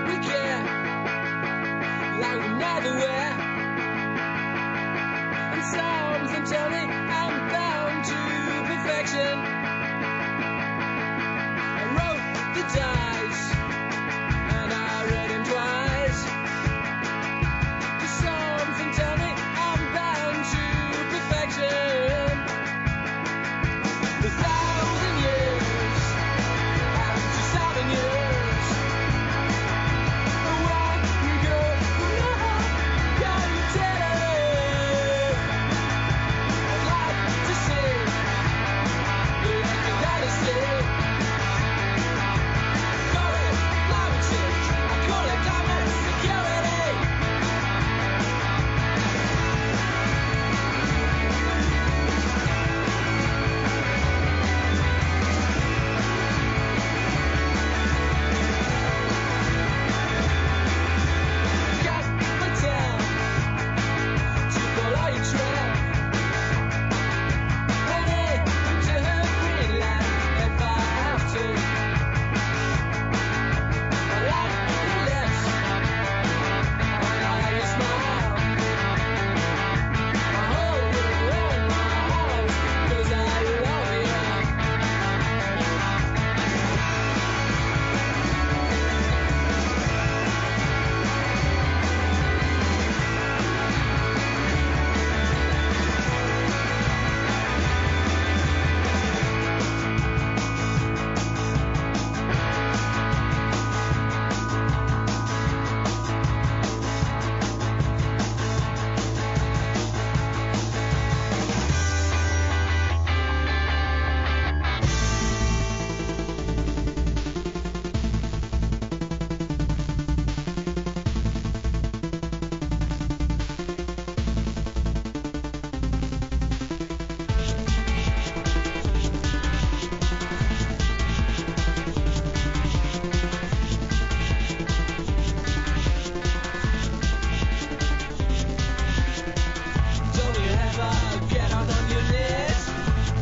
we care like we never were. And something tell me I'm bound to perfection. I wrote the dice and I read him twice. Just something tell me I'm bound to perfection. A thousand years and 2,000 years. When we go now, can you tell us? I'd like to say, let me let it stay. Call it climate change, I call it climate security. Got my town to follow your trail. Headed to Greenland if I have to. I like your lips, I like your smile. My whole world in my eyes, 'cause I love you. Don't you ever get on your knees?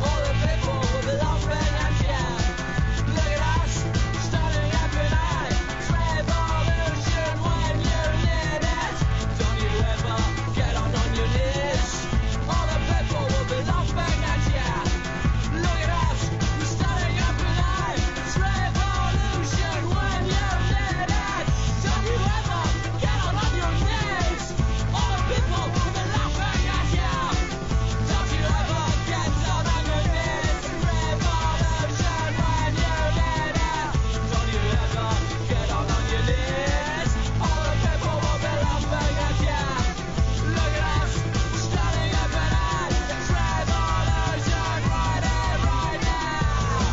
All the people will be laughing at you. Look at us, standing up and high. It's revolution when you need it. Don't you ever get on your knees? All the people will be laughing at you. Look at us, standing up and high. It's revolution when you need it. Don't you ever get on your knees? All the people will be laughing at you. Don't you ever get down on your knees? Revolution when you need it. Don't you ever get on your knees? All the people will be laughing at you. Look at us, standing up and high. It's revolution right here, right now.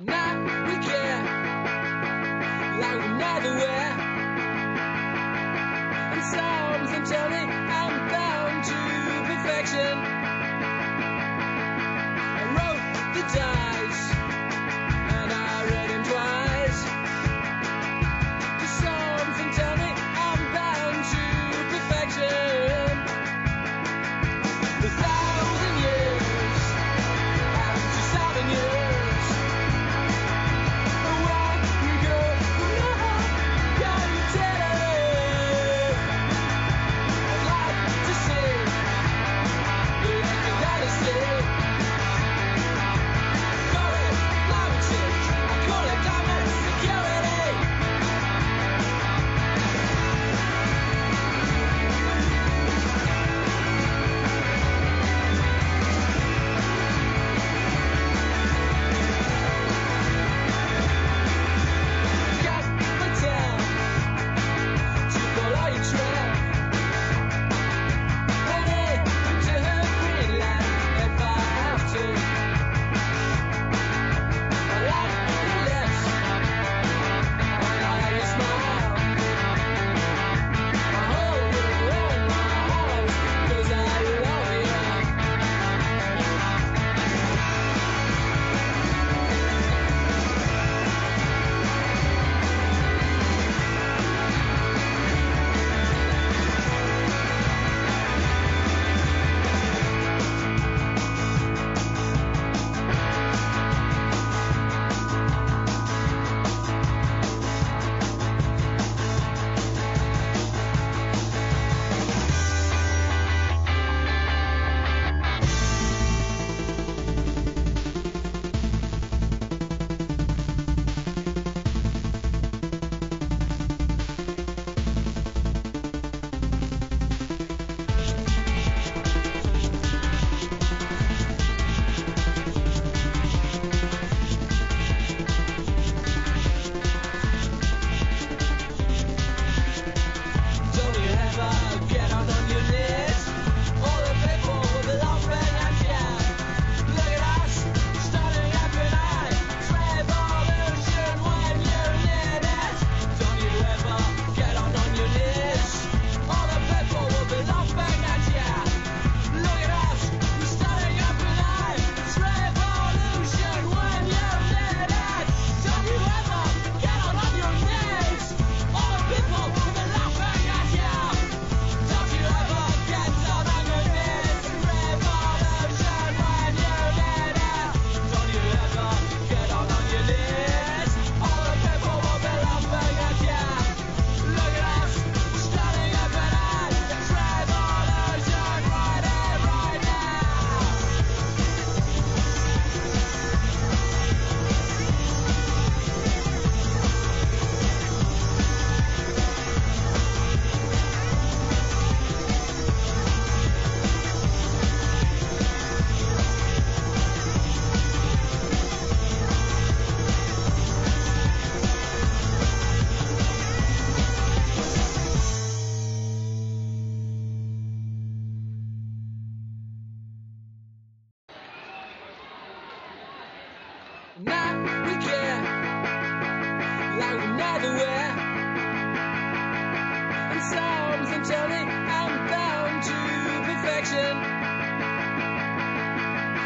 Now we care like we never were. And something tell me I'm bound to perfection. I wrote the dice and I read him twice. Just something tell me I'm bound to perfection. A thousand years and 2,000 years. When we go now, can you tell us? I'd everywhere. And something tells me I'm bound to perfection.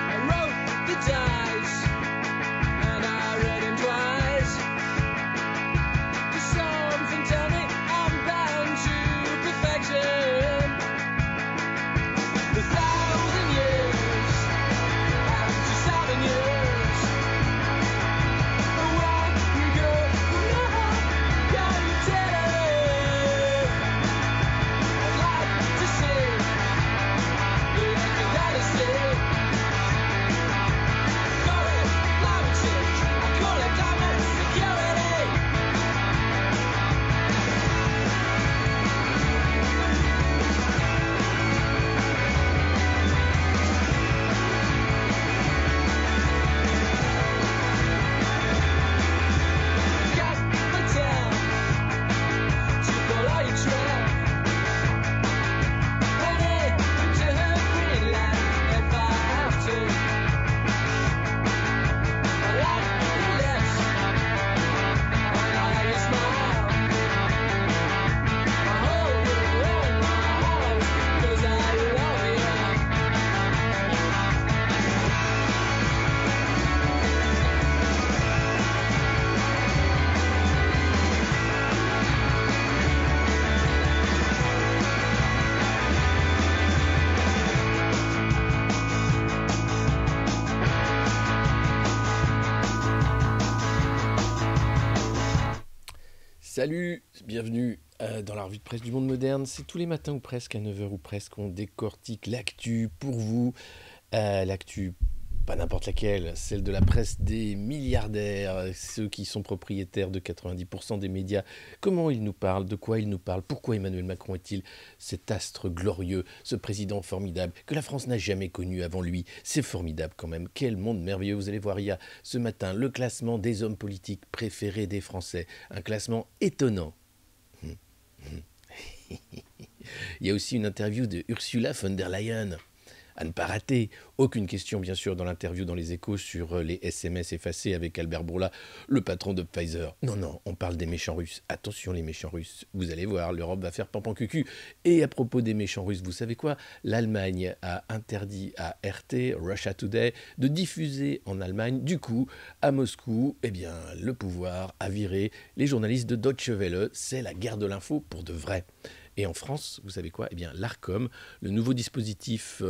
I wrote the dice and I read them twice. Just something tells me I'm bound to perfection. A thousand years and 2,000 years. Where we go from now, can you tell? I'd like to see the dynasty. Call it climate change, I call it climate security. Got my town to follow your trail. Headed to Greenland if I have to. I like your lips, I like your smile. I hold you in my arms 'cause I love you. Salut, bienvenue dans la revue de presse du Monde Moderne. C'est tous les matins ou presque à 9h ou presque on décortique l'actu pour vous. L'actu, pas n'importe laquelle, celle de la presse des milliardaires, ceux qui sont propriétaires de 90% des médias. Comment ils nous parlent, de quoi ils nous parlent, pourquoi Emmanuel Macron est-il cet astre glorieux, ce président formidable que la France n'a jamais connu avant lui. C'est formidable quand même, quel monde merveilleux. Vous allez voir, il y a ce matin le classement des hommes politiques préférés des Français, un classement étonnant. Il y a aussi une interview de Ursula von der Leyen. À ne pas rater. Aucune question, bien sûr, dans l'interview dans les Échos sur les SMS effacés avec Albert Bourla, le patron de Pfizer. Non, non, on parle des méchants russes. Attention, les méchants russes. Vous allez voir, l'Europe va faire pampan-cucu. Et à propos des méchants russes, vous savez quoi? L'Allemagne a interdit à RT, Russia Today, de diffuser en Allemagne. Du coup, à Moscou, eh bien, le pouvoir a viré les journalistes de Deutsche Welle. C'est la guerre de l'info pour de vrai. Et en France, vous savez quoi? Eh bien, l'ARCOM, le nouveau dispositif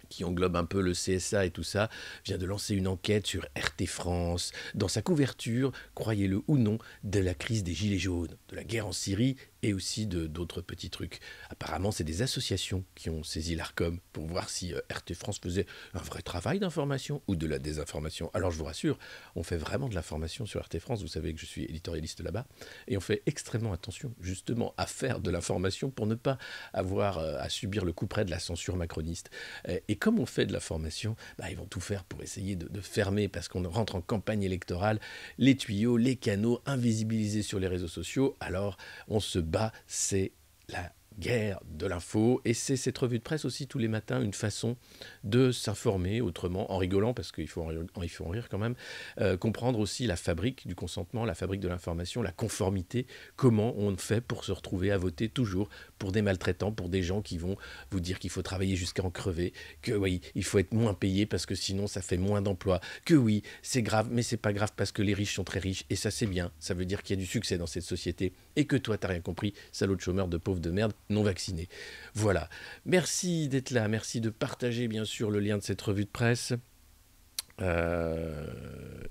qui englobe un peu le CSA et tout ça, vient de lancer une enquête sur RT France, dans sa couverture, croyez-le ou non, de la crise des Gilets jaunes, de la guerre en Syrie et aussi d'autres petits trucs. Apparemment, c'est des associations qui ont saisi l'ARCOM pour voir si RT France faisait un vrai travail d'information ou de la désinformation. Alors je vous rassure, on fait vraiment de l'information sur RT France, vous savez que je suis éditorialiste là-bas, et on fait extrêmement attention justement à faire de l'information pour ne pas avoir à subir le couperet de la censure macroniste. Et comme on fait de la formation, ils vont tout faire pour essayer de fermer, parce qu'on rentre en campagne électorale, les tuyaux, les canaux invisibilisés sur les réseaux sociaux. Alors on se bat, c'est la guerre de l'info, et c'est cette revue de presse aussi tous les matins une façon de s'informer autrement, en rigolant, parce qu'il faut en rire quand même, comprendre aussi la fabrique du consentement, la fabrique de l'information, la conformité, comment on fait pour se retrouver à voter toujours pour des maltraitants, pour des gens qui vont vous dire qu'il faut travailler jusqu'à en crever, que oui, il faut être moins payé parce que sinon ça fait moins d'emplois, que oui, c'est grave, mais c'est pas grave parce que les riches sont très riches, et ça c'est bien, ça veut dire qu'il y a du succès dans cette société, et que toi t'as rien compris, salaud de chômeur de pauvre de merde, non vacciné. Voilà. Merci d'être là, merci de partager bien sûr le lien de cette revue de presse.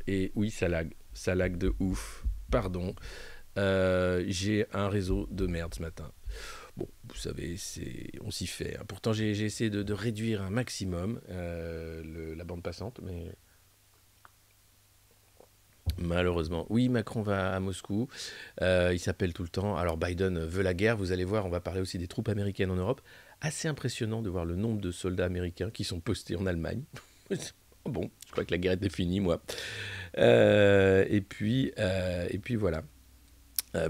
Et oui, ça lag de ouf, pardon. J'ai un réseau de merde ce matin. Bon, vous savez, on s'y fait. Pourtant, j'ai essayé de réduire un maximum la bande passante, mais malheureusement. Oui, Macron va à Moscou. Il s'appelle tout le temps. Alors, Biden veut la guerre. Vous allez voir, on va parler aussi des troupes américaines en Europe. Assez impressionnant de voir le nombre de soldats américains qui sont postés en Allemagne. Bon, je crois que la guerre était finie, moi. Et puis voilà.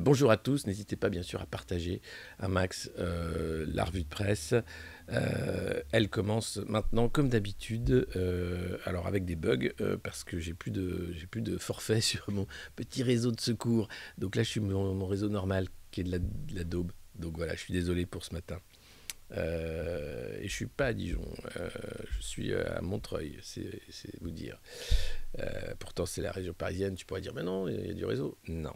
Bonjour à tous, n'hésitez pas bien sûr à partager un max la revue de presse. Elle commence maintenant comme d'habitude, alors avec des bugs parce que j'ai plus de forfait sur mon petit réseau de secours. Donc là je suis mon réseau normal qui est de la daube. Donc voilà, je suis désolé pour ce matin. Et je suis pas à Dijon, je suis à Montreuil, c'est vous dire. Pourtant c'est la région parisienne, tu pourrais dire mais non, il y a du réseau. Non.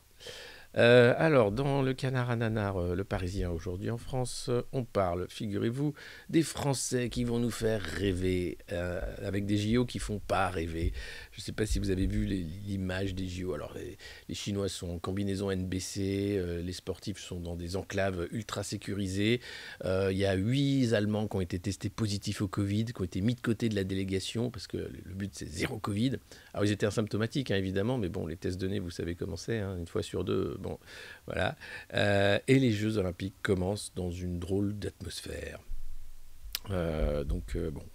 Alors, dans le canard à nanar, le Parisien aujourd'hui en France, on parle, figurez-vous, des Français qui vont nous faire rêver, avec des JO qui font pas rêver. Je ne sais pas si vous avez vu l'image des JO. Alors, les Chinois sont en combinaison NBC, les sportifs sont dans des enclaves ultra sécurisées. Il y a 8 Allemands qui ont été testés positifs au Covid, qui ont été mis de côté de la délégation, parce que le but c'est zéro Covid. Alors, ils étaient asymptomatiques, hein, évidemment, mais bon, les tests donnés, vous savez comment c'est, hein, une fois sur deux. Bon, voilà. Et les Jeux Olympiques commencent dans une drôle d'atmosphère. Bon,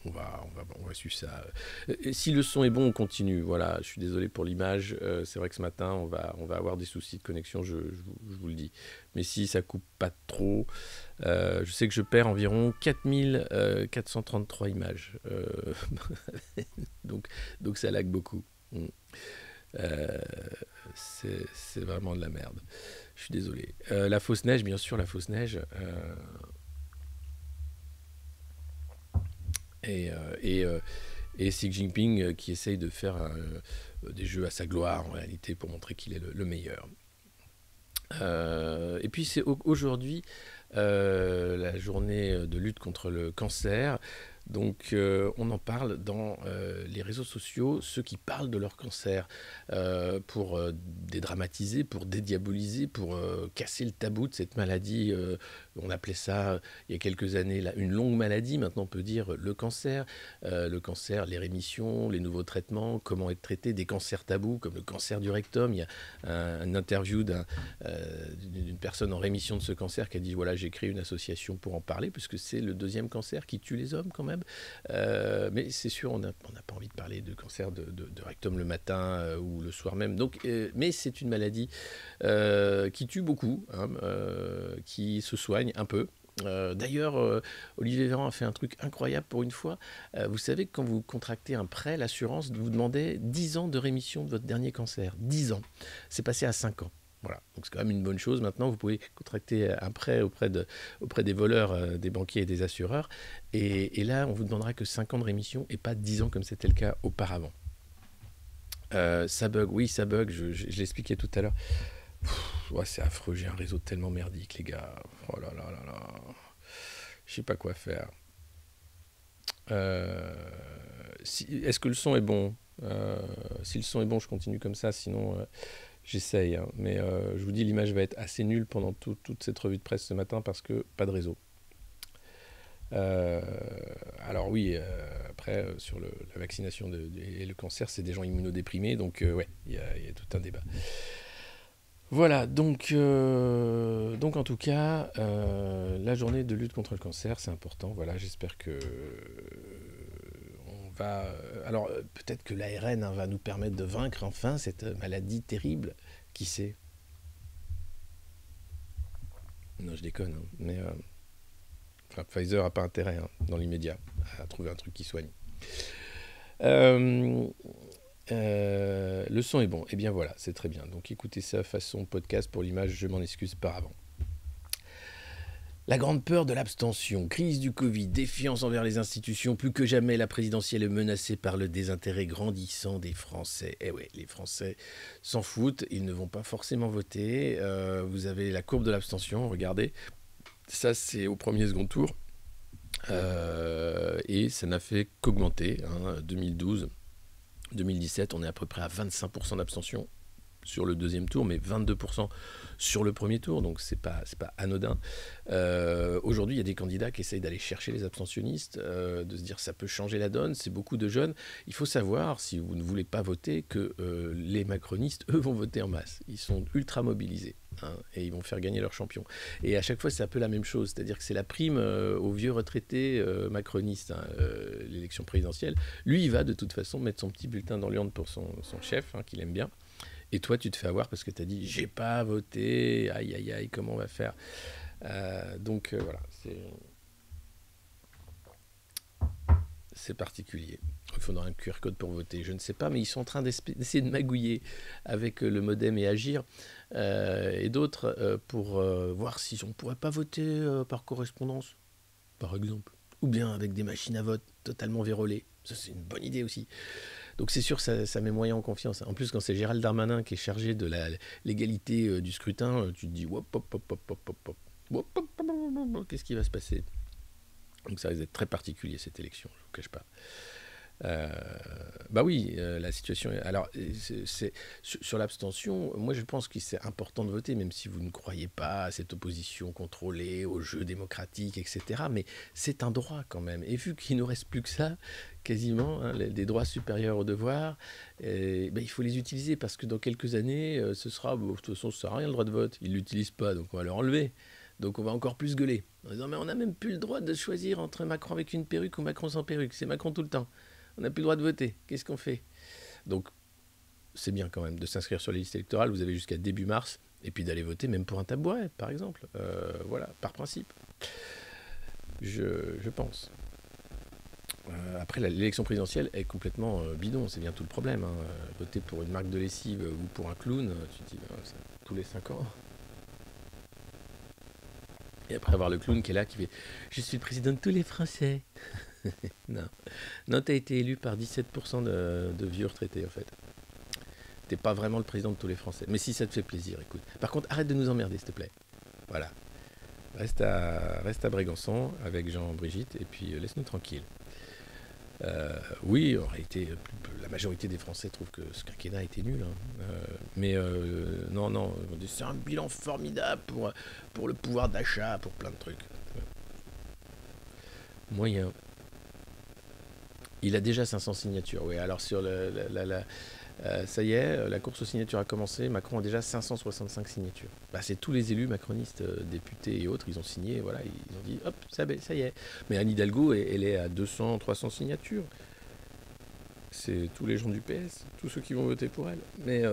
on va suivre ça. Si le son est bon, on continue. Voilà, je suis désolé pour l'image. C'est vrai que ce matin, on va avoir des soucis de connexion, je vous le dis. Mais si ça coupe pas trop, je sais que je perds environ 4433 images. Donc ça lag beaucoup. C'est vraiment de la merde. Je suis désolé. La fausse neige, bien sûr, la fausse neige. Et Xi Jinping qui essaye de faire des jeux à sa gloire, en réalité, pour montrer qu'il est le meilleur. Et puis, c'est aujourd'hui la journée de lutte contre le cancer. Donc on en parle dans les réseaux sociaux, ceux qui parlent de leur cancer, pour dédramatiser, pour dédiaboliser, pour casser le tabou de cette maladie. On appelait ça il y a quelques années une longue maladie, maintenant on peut dire le cancer, les rémissions, les nouveaux traitements, comment être traité, des cancers tabous comme le cancer du rectum. Il y a une interview d'une personne en rémission de ce cancer qui a dit voilà, j'ai créé une association pour en parler, parce que c'est le 2e cancer qui tue les hommes quand même. Mais c'est sûr, on n'a pas envie de parler de cancer de rectum le matin ou le soir même. Donc, mais c'est une maladie qui tue beaucoup, hein, qui se soigne un peu. D'ailleurs, Olivier Véran a fait un truc incroyable pour une fois. Vous savez que quand vous contractez un prêt, l'assurance vous demandait 10 ans de rémission de votre dernier cancer. 10 ans. C'est passé à 5 ans. Voilà, donc c'est quand même une bonne chose. Maintenant, vous pouvez contracter un prêt auprès des voleurs, des banquiers et des assureurs. Et là, on vous demandera que 5 ans de rémission et pas 10 ans comme c'était le cas auparavant. Ça bug, oui, ça bug, je l'expliquais tout à l'heure. Ouais, c'est affreux, j'ai un réseau tellement merdique, les gars. Oh là là là là. Je sais pas quoi faire. Est-ce que le son est bon? Si le son est bon, je continue comme ça, sinon... J'essaye, hein, mais je vous dis, l'image va être assez nulle pendant toute cette revue de presse ce matin parce que pas de réseau. Alors oui, après, sur la vaccination et le cancer, c'est des gens immunodéprimés, donc ouais, il y a tout un débat. Voilà, donc en tout cas, la journée de lutte contre le cancer, c'est important. Voilà, j'espère que... Alors, peut-être que l'ARN va nous permettre de vaincre enfin cette maladie terrible. Qui sait? Non, je déconne. Hein. Mais Pfizer n'a pas intérêt, hein, dans l'immédiat, à trouver un truc qui soigne. Le son est bon. Eh bien voilà, c'est très bien. Donc écoutez ça façon podcast. Pour l'image, je m'en excuse par avant. La grande peur de l'abstention, crise du Covid, défiance envers les institutions, plus que jamais la présidentielle est menacée par le désintérêt grandissant des Français. Eh ouais, les Français s'en foutent, ils ne vont pas forcément voter. Vous avez la courbe de l'abstention, regardez, ça c'est au premier second tour, et ça n'a fait qu'augmenter, hein, 2012, 2017, on est à peu près à 25% d'abstention sur le deuxième tour, mais 22% sur le premier tour, donc c'est pas anodin. Aujourd'hui, il y a des candidats qui essayent d'aller chercher les abstentionnistes, de se dire ça peut changer la donne, c'est beaucoup de jeunes. Il faut savoir, si vous ne voulez pas voter, que les macronistes, eux, vont voter en masse. Ils sont ultra mobilisés, hein, et ils vont faire gagner leur champion. Et à chaque fois, c'est un peu la même chose, c'est-à-dire que c'est la prime aux vieux retraités macronistes, hein, l'élection présidentielle. Lui, il va de toute façon mettre son petit bulletin dans l'urne pour son chef, hein, qu'il aime bien. Et toi, tu te fais avoir parce que tu as dit j'ai pas voté, aïe aïe aïe, comment on va faire? Donc voilà, c'est particulier. Il faudra un QR code pour voter, je ne sais pas, mais ils sont en train d'essayer de magouiller avec le modem et Agir et d'autres pour voir si on ne pourrait pas voter par correspondance, par exemple. Ou bien avec des machines à vote totalement vérolées. Ça, c'est une bonne idée aussi. Donc c'est sûr, ça met moyen en confiance. En plus, quand c'est Gérald Darmanin qui est chargé de l'égalité du scrutin, tu te dis, hop, hop, hop, hop, hop, hop, hop. Qu'est-ce qui va se passer? Donc ça risque d'être très particulier cette élection, je ne vous cache pas. Bah oui, la situation. Alors, sur l'abstention, moi je pense que c'est important de voter, même si vous ne croyez pas à cette opposition contrôlée, au jeu démocratique, etc. Mais c'est un droit quand même. Et vu qu'il ne nous reste plus que ça, quasiment, hein, des droits supérieurs aux devoirs, il faut les utiliser parce que dans quelques années, ce sera. Bon, de toute façon, ça ne sert à rien le droit de vote. Ils ne l'utilisent pas, donc on va leur enlever. Donc on va encore plus gueuler. En disant, mais on n'a même plus le droit de choisir entre Macron avec une perruque ou Macron sans perruque. C'est Macron tout le temps. On n'a plus le droit de voter. Qu'est-ce qu'on fait? Donc, c'est bien quand même de s'inscrire sur les listes électorales. Vous avez jusqu'à début mars. Et puis d'aller voter même pour un tabouret, par exemple. Voilà, par principe. Je pense. Après, l'élection présidentielle est complètement bidon. C'est bien tout le problème. Hein. Voter pour une marque de lessive ou pour un clown, tu te dis, tous les 5 ans. Et après avoir le clown qui est là, qui fait « Je suis le président de tous les Français ». Non, t'as été élu par 17% de vieux retraités, en fait. T'es pas vraiment le président de tous les Français. Mais si ça te fait plaisir, écoute. Par contre, arrête de nous emmerder, s'il te plaît. Voilà. Reste à Brégançon avec Jean-Brigitte et puis laisse-nous tranquille. Oui, en réalité, la majorité des Français trouvent que ce quinquennat a été nul. Hein. Mais non, c'est un bilan formidable pour le pouvoir d'achat, pour plein de trucs. Moyen. Il a déjà 500 signatures, oui. Alors sur ça y est, la course aux signatures a commencé. Macron a déjà 565 signatures. Bah, c'est tous les élus macronistes, députés et autres, ils ont signé, voilà, ils ont dit, hop, ça y est. Mais Anne Hidalgo, elle est à 200, 300 signatures. C'est tous les gens du PS, tous ceux qui vont voter pour elle. Mais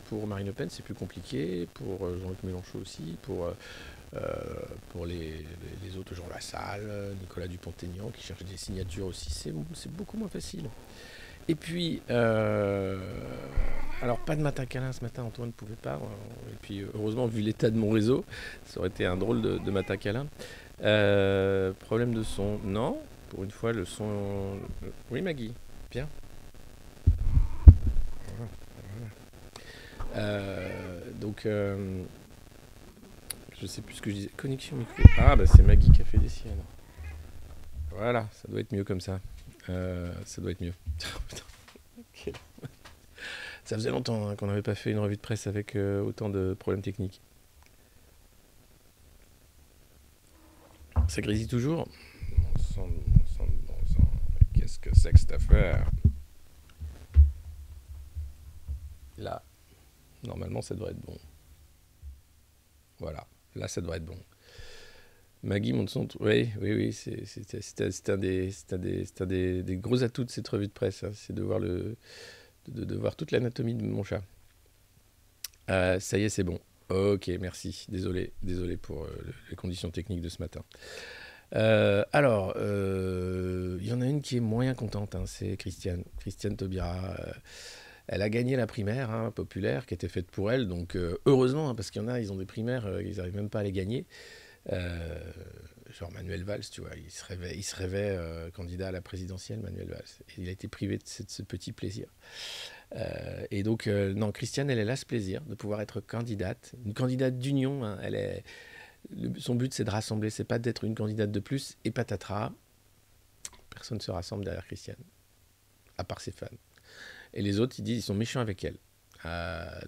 pour Marine Le Pen, c'est plus compliqué. Pour Jean-Luc Mélenchon aussi. Pour les autres, Jean Lassalle, Nicolas Dupont-Aignan, qui cherchent des signatures aussi, c'est beaucoup moins facile. Et puis, alors pas de matin câlin ce matin, Antoine ne pouvait pas. Et puis, heureusement, vu l'état de mon réseau, ça aurait été un drôle de matin câlin. Problème de son, non. Pour une fois, le son... Oui, Maggie, bien. Donc... je sais plus ce que je disais. Connexion micro. Ah, bah c'est Maggie qui a fait des siennes. Voilà, ça doit être mieux comme ça. Ça doit être mieux. Ça faisait longtemps hein, qu'on n'avait pas fait une revue de presse avec autant de problèmes techniques. Ça grésille toujours. Bon sang. Qu'est-ce que c'est que cette affaire? Là, normalement, ça devrait être bon. Voilà. Là, ça doit être bon. Maggie monte son... Oui, c'est un des gros atouts de cette revue de presse. Hein, c'est de voir, de voir toute l'anatomie de mon chat. Ça y est, c'est bon. Ok, merci. Désolé pour les conditions techniques de ce matin. Alors, il y en a une qui est moyen contente. Hein, c'est Christiane Taubira. Elle a gagné la primaire populaire qui était faite pour elle, donc heureusement, hein, parce qu'il y en a, ils ont des primaires, ils n'arrivent même pas à les gagner. Genre Manuel Valls, tu vois, il se rêvait candidat à la présidentielle, Manuel Valls. Et il a été privé de ce petit plaisir. Et donc, non, Christiane, elle a ce plaisir de pouvoir être candidate, une candidate d'union. Hein, son but, c'est de rassembler, c'est pas d'être une candidate de plus, et patatras, personne ne se rassemble derrière Christiane, à part ses fans. Et les autres, ils sont méchants avec elle.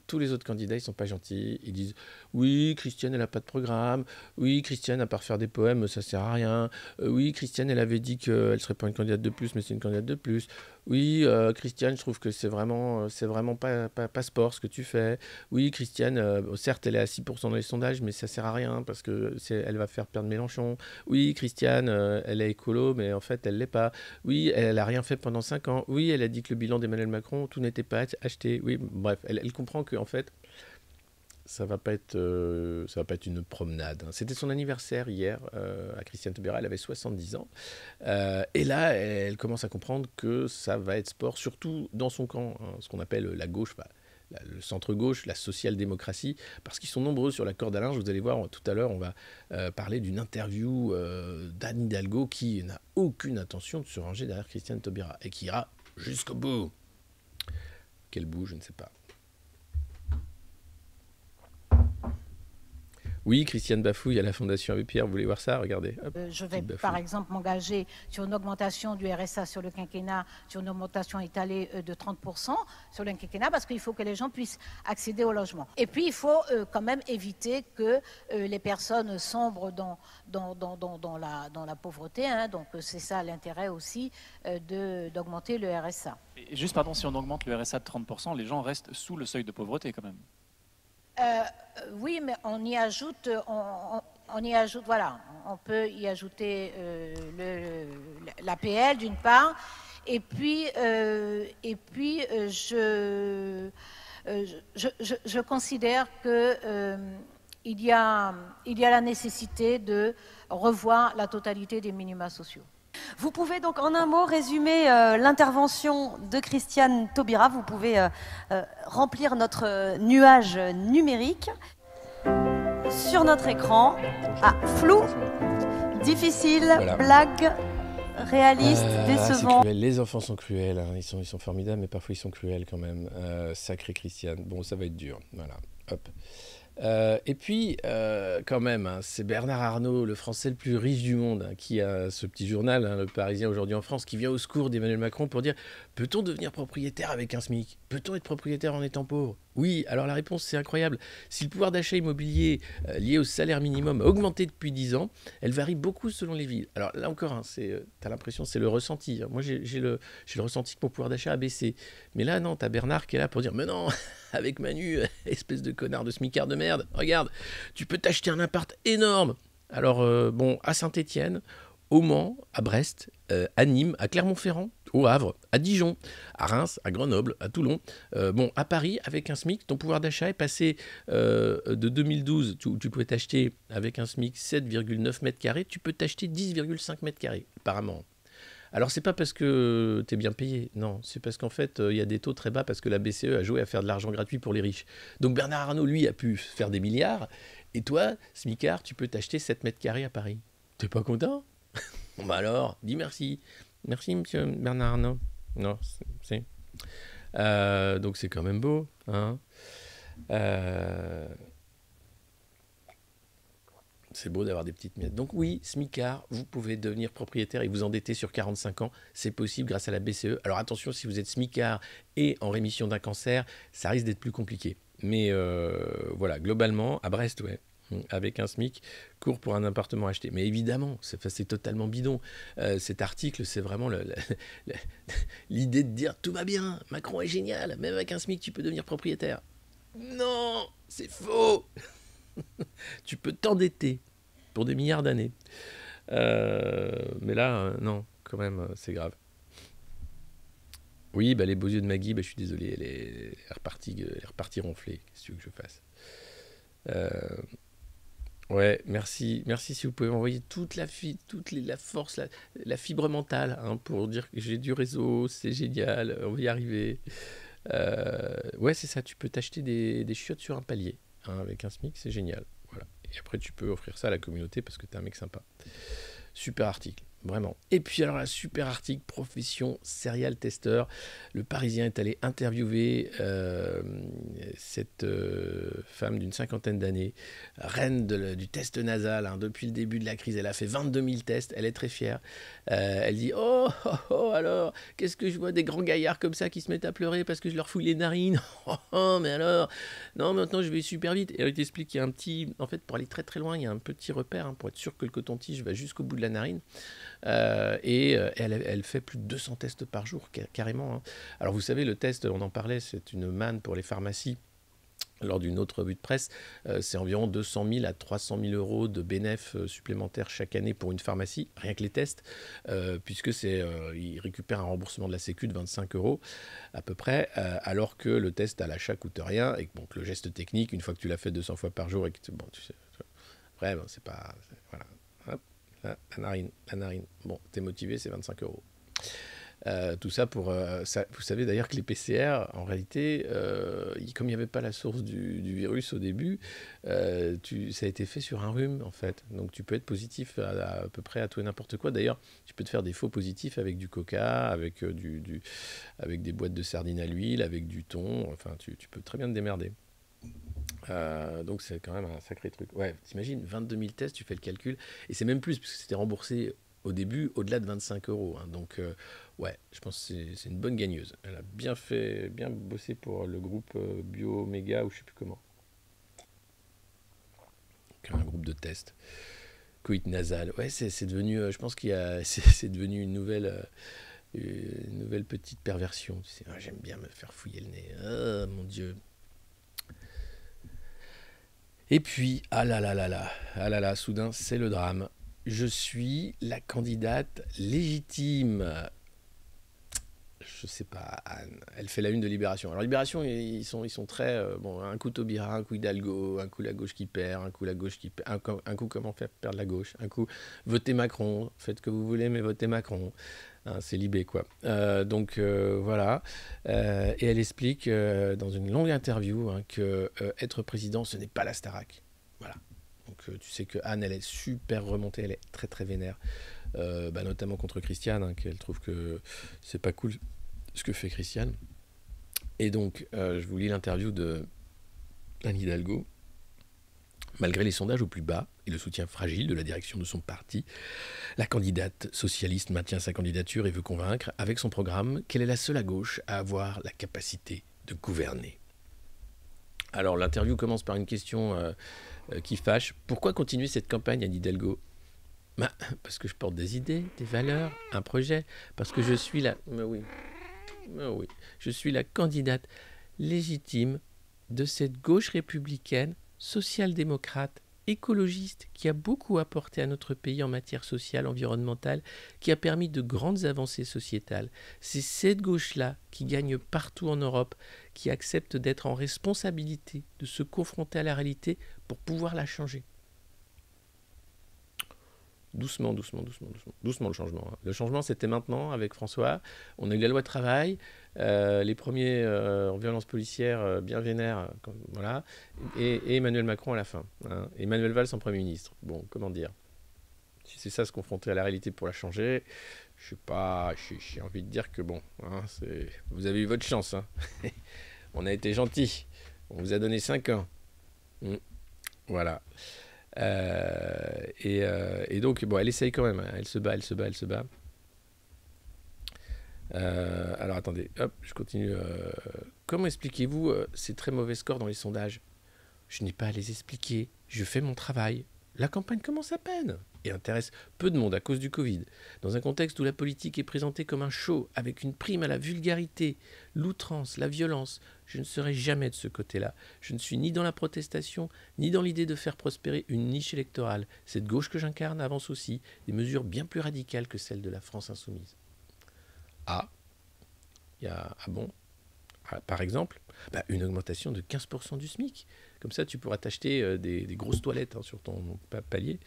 Tous les autres candidats, ils sont pas gentils. Ils disent oui, Christiane, elle a pas de programme. Oui, Christiane, à part faire des poèmes, ça sert à rien. Oui, Christiane, elle avait dit qu'elle serait pas une candidate de plus, mais c'est une candidate de plus. Oui, Christiane, je trouve que c'est vraiment pas sport ce que tu fais. Oui, Christiane, certes, elle est à 6% dans les sondages, mais ça sert à rien parce que elle va faire perdre Mélenchon. Oui, Christiane, elle est écolo, mais en fait, elle l'est pas. Oui, elle a rien fait pendant 5 ans. Oui, elle a dit que le bilan d'Emmanuel Macron, tout n'était pas acheté. Oui, bref. Elle comprend que en fait, ça va pas être une promenade, hein. C'était son anniversaire hier à Christiane Taubira, elle avait 70 ans. Et là, elle commence à comprendre que ça va être sport, surtout dans son camp, hein, ce qu'on appelle la gauche, le centre-gauche, la social-démocratie, parce qu'ils sont nombreux sur la corde à linge. Vous allez voir, tout à l'heure, on va parler d'une interview d'Anne Hidalgo qui n'a aucune intention de se ranger derrière Christiane Taubira et qui ira jusqu'au bout. Quel bout, je ne sais pas. Oui, Christiane bafouille à la Fondation Abbé Pierre. Vous voulez voir ça? Regardez. Hop, Je vais petite bafouille. par exemple m'engager sur une augmentation du RSA sur le quinquennat, sur une augmentation étalée de 30% sur le quinquennat, parce qu'il faut que les gens puissent accéder au logement. Et puis il faut quand même éviter que les personnes sombrent dans la pauvreté, hein. Donc c'est ça l'intérêt aussi d'augmenter le RSA. Et juste, pardon, si on augmente le RSA de 30%, les gens restent sous le seuil de pauvreté quand même. Oui, mais on y ajoute, voilà, on peut y ajouter l'APL d'une part, et puis je considère que il y a la nécessité de revoir la totalité des minima sociaux. Vous pouvez donc en un mot résumer l'intervention de Christiane Taubira. Vous pouvez remplir notre nuage numérique sur notre écran. Ah, flou, difficile, Voilà. blague, réaliste, C'est décevant. cruel. Les enfants sont cruels, hein. Ils sont formidables, mais parfois ils sont cruels quand même. Sacré Christiane. Bon, ça va être dur. Voilà. Hop. Et puis, quand même, hein, c'est Bernard Arnault, le Français le plus riche du monde, hein, qui a ce petit journal, hein, Le Parisien aujourd'hui en France, qui vient au secours d'Emmanuel Macron pour dire « Peut-on devenir propriétaire avec un SMIC? Peut-on être propriétaire en étant pauvre ?» Oui, alors la réponse, c'est incroyable. Si le pouvoir d'achat immobilier lié au salaire minimum a augmenté depuis 10 ans, elle varie beaucoup selon les villes. Alors là encore, hein, t'as l'impression, c'est le ressenti, hein. Moi, j'ai le ressenti que mon pouvoir d'achat a baissé. Mais là, non, t'as Bernard qui est là pour dire « Mais non, avec Manu, espèce de connard de smicard de merde, regarde, tu peux t'acheter un appart énorme. » Alors, bon, à Saint-Étienne, au Mans, à Brest, à Nîmes, à Clermont-Ferrand, au Havre, à Dijon, à Reims, à Grenoble, à Toulon. Bon, à Paris, avec un SMIC, ton pouvoir d'achat est passé de 2012, où tu pouvais t'acheter avec un SMIC 7,9 mètres carrés, tu peux t'acheter 10,5 mètres carrés, apparemment. Alors, c'est pas parce que tu es bien payé, non, c'est parce qu'en fait, il y a des taux très bas parce que la BCE a joué à faire de l'argent gratuit pour les riches. Donc, Bernard Arnault, lui, a pu faire des milliards, et toi, smicard, tu peux t'acheter 7 mètres carrés à Paris. T'es pas content? Bon, bah alors, dis merci. Merci, monsieur Bernard Arnault. Non, c'est... donc, c'est quand même beau, hein. C'est beau d'avoir des petites miettes. Donc oui, smicard, vous pouvez devenir propriétaire et vous endetter sur 45 ans. C'est possible grâce à la BCE. Alors attention, si vous êtes smicard et en rémission d'un cancer, ça risque d'être plus compliqué. Mais voilà, globalement, à Brest, ouais, avec un SMIC, court pour un appartement acheté. Mais évidemment, c'est totalement bidon. Cet article, c'est vraiment l'idée de dire tout va bien, Macron est génial, même avec un SMIC, tu peux devenir propriétaire. Non, c'est faux. Tu peux t'endetter pour des milliards d'années. Mais là, non, quand même, c'est grave. Oui, bah, les beaux yeux de Maggie, bah, je suis désolé, elle est repartie ronflée. Qu'est-ce que tu veux que je fasse? Ouais, merci si vous pouvez m'envoyer toute la force, la fibre mentale, hein, pour dire que j'ai du réseau, c'est génial, on va y arriver. Ouais, c'est ça, tu peux t'acheter des chiottes sur un palier, hein, avec un SMIC, c'est génial. Voilà. Et après, tu peux offrir ça à la communauté parce que t'es un mec sympa. Super article, vraiment. Et puis alors, la super article, profession serial testeur. Le Parisien est allé interviewer cette femme d'une 50aine d'années, reine du test nasal, hein, depuis le début de la crise. Elle a fait 22 000 tests, elle est très fière. Elle dit oh, alors, qu'est-ce que je vois des grands gaillards comme ça qui se mettent à pleurer parce que je leur fouille les narines. Mais alors, non, maintenant je vais super vite. Et elle t'explique qu'il y a un petit, en fait, pour aller très très loin, il y a un petit repère, hein, pour être sûr que le coton-tige va jusqu'au bout de la narine. Elle fait plus de 200 tests par jour, carrément, hein. Alors vous savez, le test, on en parlait, c'est une manne pour les pharmacies lors d'une autre revue de presse, c'est environ 200 000 à 300 000 euros de bénéfices supplémentaires chaque année pour une pharmacie, rien que les tests, puisque ils récupèrent un remboursement de la Sécu de 25 euros à peu près, alors que le test à l'achat coûte rien, et que bon, le geste technique, une fois que tu l'as fait 200 fois par jour, et que bon, tu sais, après, bon, c'est pas... Voilà. Hop, là, la narine. Bon, t'es motivé, c'est 25 euros. Tout ça pour... ça, vous savez d'ailleurs que les PCR, en réalité, comme il n'y avait pas la source du virus au début, ça a été fait sur un rhume, en fait. Donc tu peux être positif à peu près à tout et n'importe quoi. D'ailleurs, tu peux te faire des faux positifs avec du coca, avec, avec des boîtes de sardines à l'huile, avec du thon. Enfin, tu peux très bien te démerder. Donc c'est quand même un sacré truc. Ouais, t'imagines, 22 000 tests, tu fais le calcul. Et c'est même plus, parce que c'était remboursé au début au-delà de 25 euros. Hein. Donc, ouais, je pense que c'est une bonne gagneuse. Elle a bien bossé pour le groupe Bio Méga ou je sais plus comment. Donc, un groupe de tests. Coït nasal. Ouais, c'est devenu, je pense c'est devenu une nouvelle petite perversion. Tu sais, j'aime bien me faire fouiller le nez. Oh mon Dieu. Et puis, ah là là, soudain, c'est le drame. Je suis la candidate légitime. Je sais pas, Anne. Elle fait la une de Libération. Alors Libération, ils sont très... bon, un coup Taubira, un coup Hidalgo, un coup la gauche qui perd, un coup la gauche qui perd, un coup comment faire perdre la gauche, un coup votez Macron, faites ce que vous voulez, mais votez Macron. Hein, c'est Libé, quoi. Donc, voilà. Et elle explique dans une longue interview que être président, ce n'est pas la Starac. Voilà. Donc, tu sais que Anne, elle est super remontée, elle est très, très vénère. Notamment contre Christiane, qu'elle trouve que c'est pas cool ce que fait Christiane. Et donc, je vous lis l'interview d'Anne Hidalgo. Malgré les sondages au plus bas et le soutien fragile de la direction de son parti, la candidate socialiste maintient sa candidature et veut convaincre, avec son programme, qu'elle est la seule à gauche à avoir la capacité de gouverner. Alors, l'interview commence par une question qui fâche. Pourquoi continuer cette campagne, Anne Hidalgo ? Parce que je porte des idées, des valeurs, un projet, parce que je suis je suis la candidate légitime de cette gauche républicaine, social-démocrate, écologiste, qui a beaucoup apporté à notre pays en matière sociale, environnementale, qui a permis de grandes avancées sociétales. C'est cette gauche-là qui gagne partout en Europe, qui accepte d'être en responsabilité, de se confronter à la réalité pour pouvoir la changer. Doucement le changement. Hein. Le changement, c'était maintenant avec François. On a eu la loi travail, les premiers en violence policière bien vénères, voilà, et Emmanuel Macron à la fin. Hein. Emmanuel Valls en Premier ministre. Bon, comment dire ? Si c'est ça, se confronter à la réalité pour la changer, je sais pas, j'ai envie de dire que bon, hein, vous avez eu votre chance. Hein. On a été gentils. On vous a donné 5 ans. Voilà. Et donc, bon, elle essaye quand même. Hein. Elle se bat. Alors, attendez. Hop, je continue. Comment expliquez-vous ces très mauvais scores dans les sondages ? Je n'ai pas à les expliquer. Je fais mon travail. La campagne commence à peine et intéresse peu de monde à cause du Covid. Dans un contexte où la politique est présentée comme un show, avec une prime à la vulgarité, l'outrance, la violence, je ne serai jamais de ce côté-là. Je ne suis ni dans la protestation, ni dans l'idée de faire prospérer une niche électorale. Cette gauche que j'incarne avance aussi des mesures bien plus radicales que celles de la France insoumise. Bon ? Par exemple, une augmentation de 15% du SMIC. Comme ça, tu pourras t'acheter des grosses toilettes sur ton palier.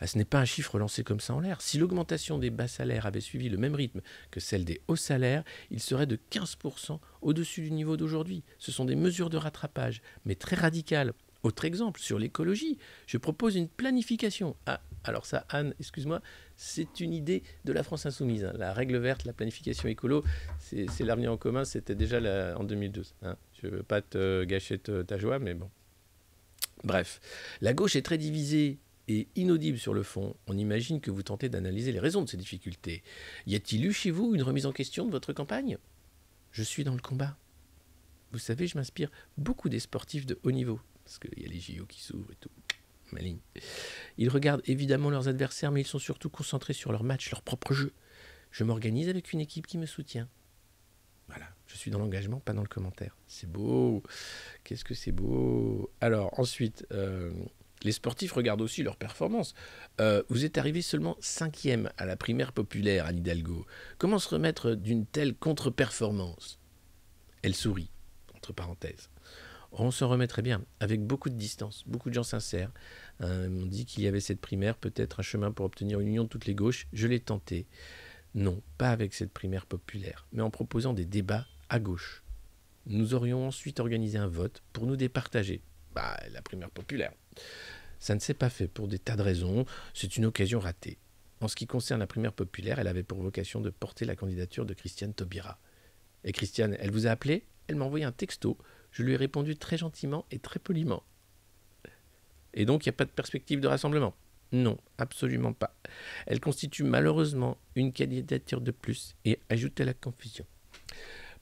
Ce n'est pas un chiffre lancé comme ça en l'air. Si l'augmentation des bas salaires avait suivi le même rythme que celle des hauts salaires, il serait de 15% au-dessus du niveau d'aujourd'hui. Ce sont des mesures de rattrapage, mais très radicales. Autre exemple, sur l'écologie, je propose une planification. Alors ça, Anne, excuse-moi, c'est une idée de la France insoumise. Hein. La règle verte, la planification écolo, c'est l'avenir en commun, c'était déjà en 2012. Hein. Je ne veux pas te gâcher ta joie, mais bon. Bref, la gauche est très divisée et inaudible sur le fond. On imagine que vous tentez d'analyser les raisons de ces difficultés. Y a-t-il eu chez vous une remise en question de votre campagne ? Je suis dans le combat. Vous savez, je m'inspire beaucoup des sportifs de haut niveau, parce qu'il y a les JO qui s'ouvrent et tout. Maligne. Ils regardent évidemment leurs adversaires, mais ils sont surtout concentrés sur leur match, leur propre jeu. Je m'organise avec une équipe qui me soutient. Voilà, je suis dans l'engagement, pas dans le commentaire. C'est beau. Qu'est-ce que c'est beau. Alors, ensuite, les sportifs regardent aussi leurs performances. Vous êtes arrivé seulement 5e à la primaire populaire à Hidalgo. Comment se remettre d'une telle contre-performance? Elle sourit, entre parenthèses. On se remettrait bien, avec beaucoup de distance, beaucoup de gens sincères. Ils m'ont dit qu'il y avait cette primaire, peut-être un chemin pour obtenir une union de toutes les gauches. Je l'ai tenté. Non, pas avec cette primaire populaire, mais en proposant des débats à gauche. Nous aurions ensuite organisé un vote pour nous départager. La primaire populaire. Ça ne s'est pas fait pour des tas de raisons. C'est une occasion ratée. En ce qui concerne la primaire populaire, elle avait pour vocation de porter la candidature de Christiane Taubira. Et Christiane, elle vous a appelé? Elle m'a envoyé un texto. Je lui ai répondu très gentiment et très poliment. Et donc, il n'y a pas de perspective de rassemblement? Non, absolument pas. Elle constitue malheureusement une candidature de plus et ajoute à la confusion.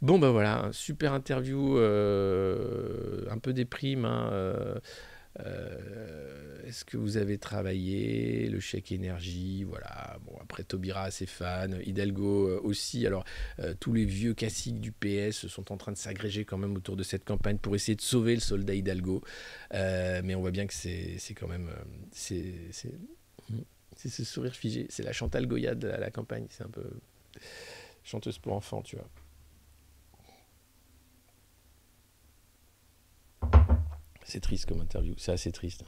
Bon, voilà, un super interview, un peu déprime. Est-ce que vous avez travaillé le chèque énergie? Voilà. Bon, après Taubira a ses fans, Hidalgo aussi. Alors tous les vieux caciques du PS sont en train de s'agréger quand même autour de cette campagne pour essayer de sauver le soldat Hidalgo, mais on voit bien que c'est quand même c'est ce sourire figé, c'est la Chantal Goya de la campagne, c'est un peu chanteuse pour enfants, tu vois. C'est triste comme interview, c'est assez triste.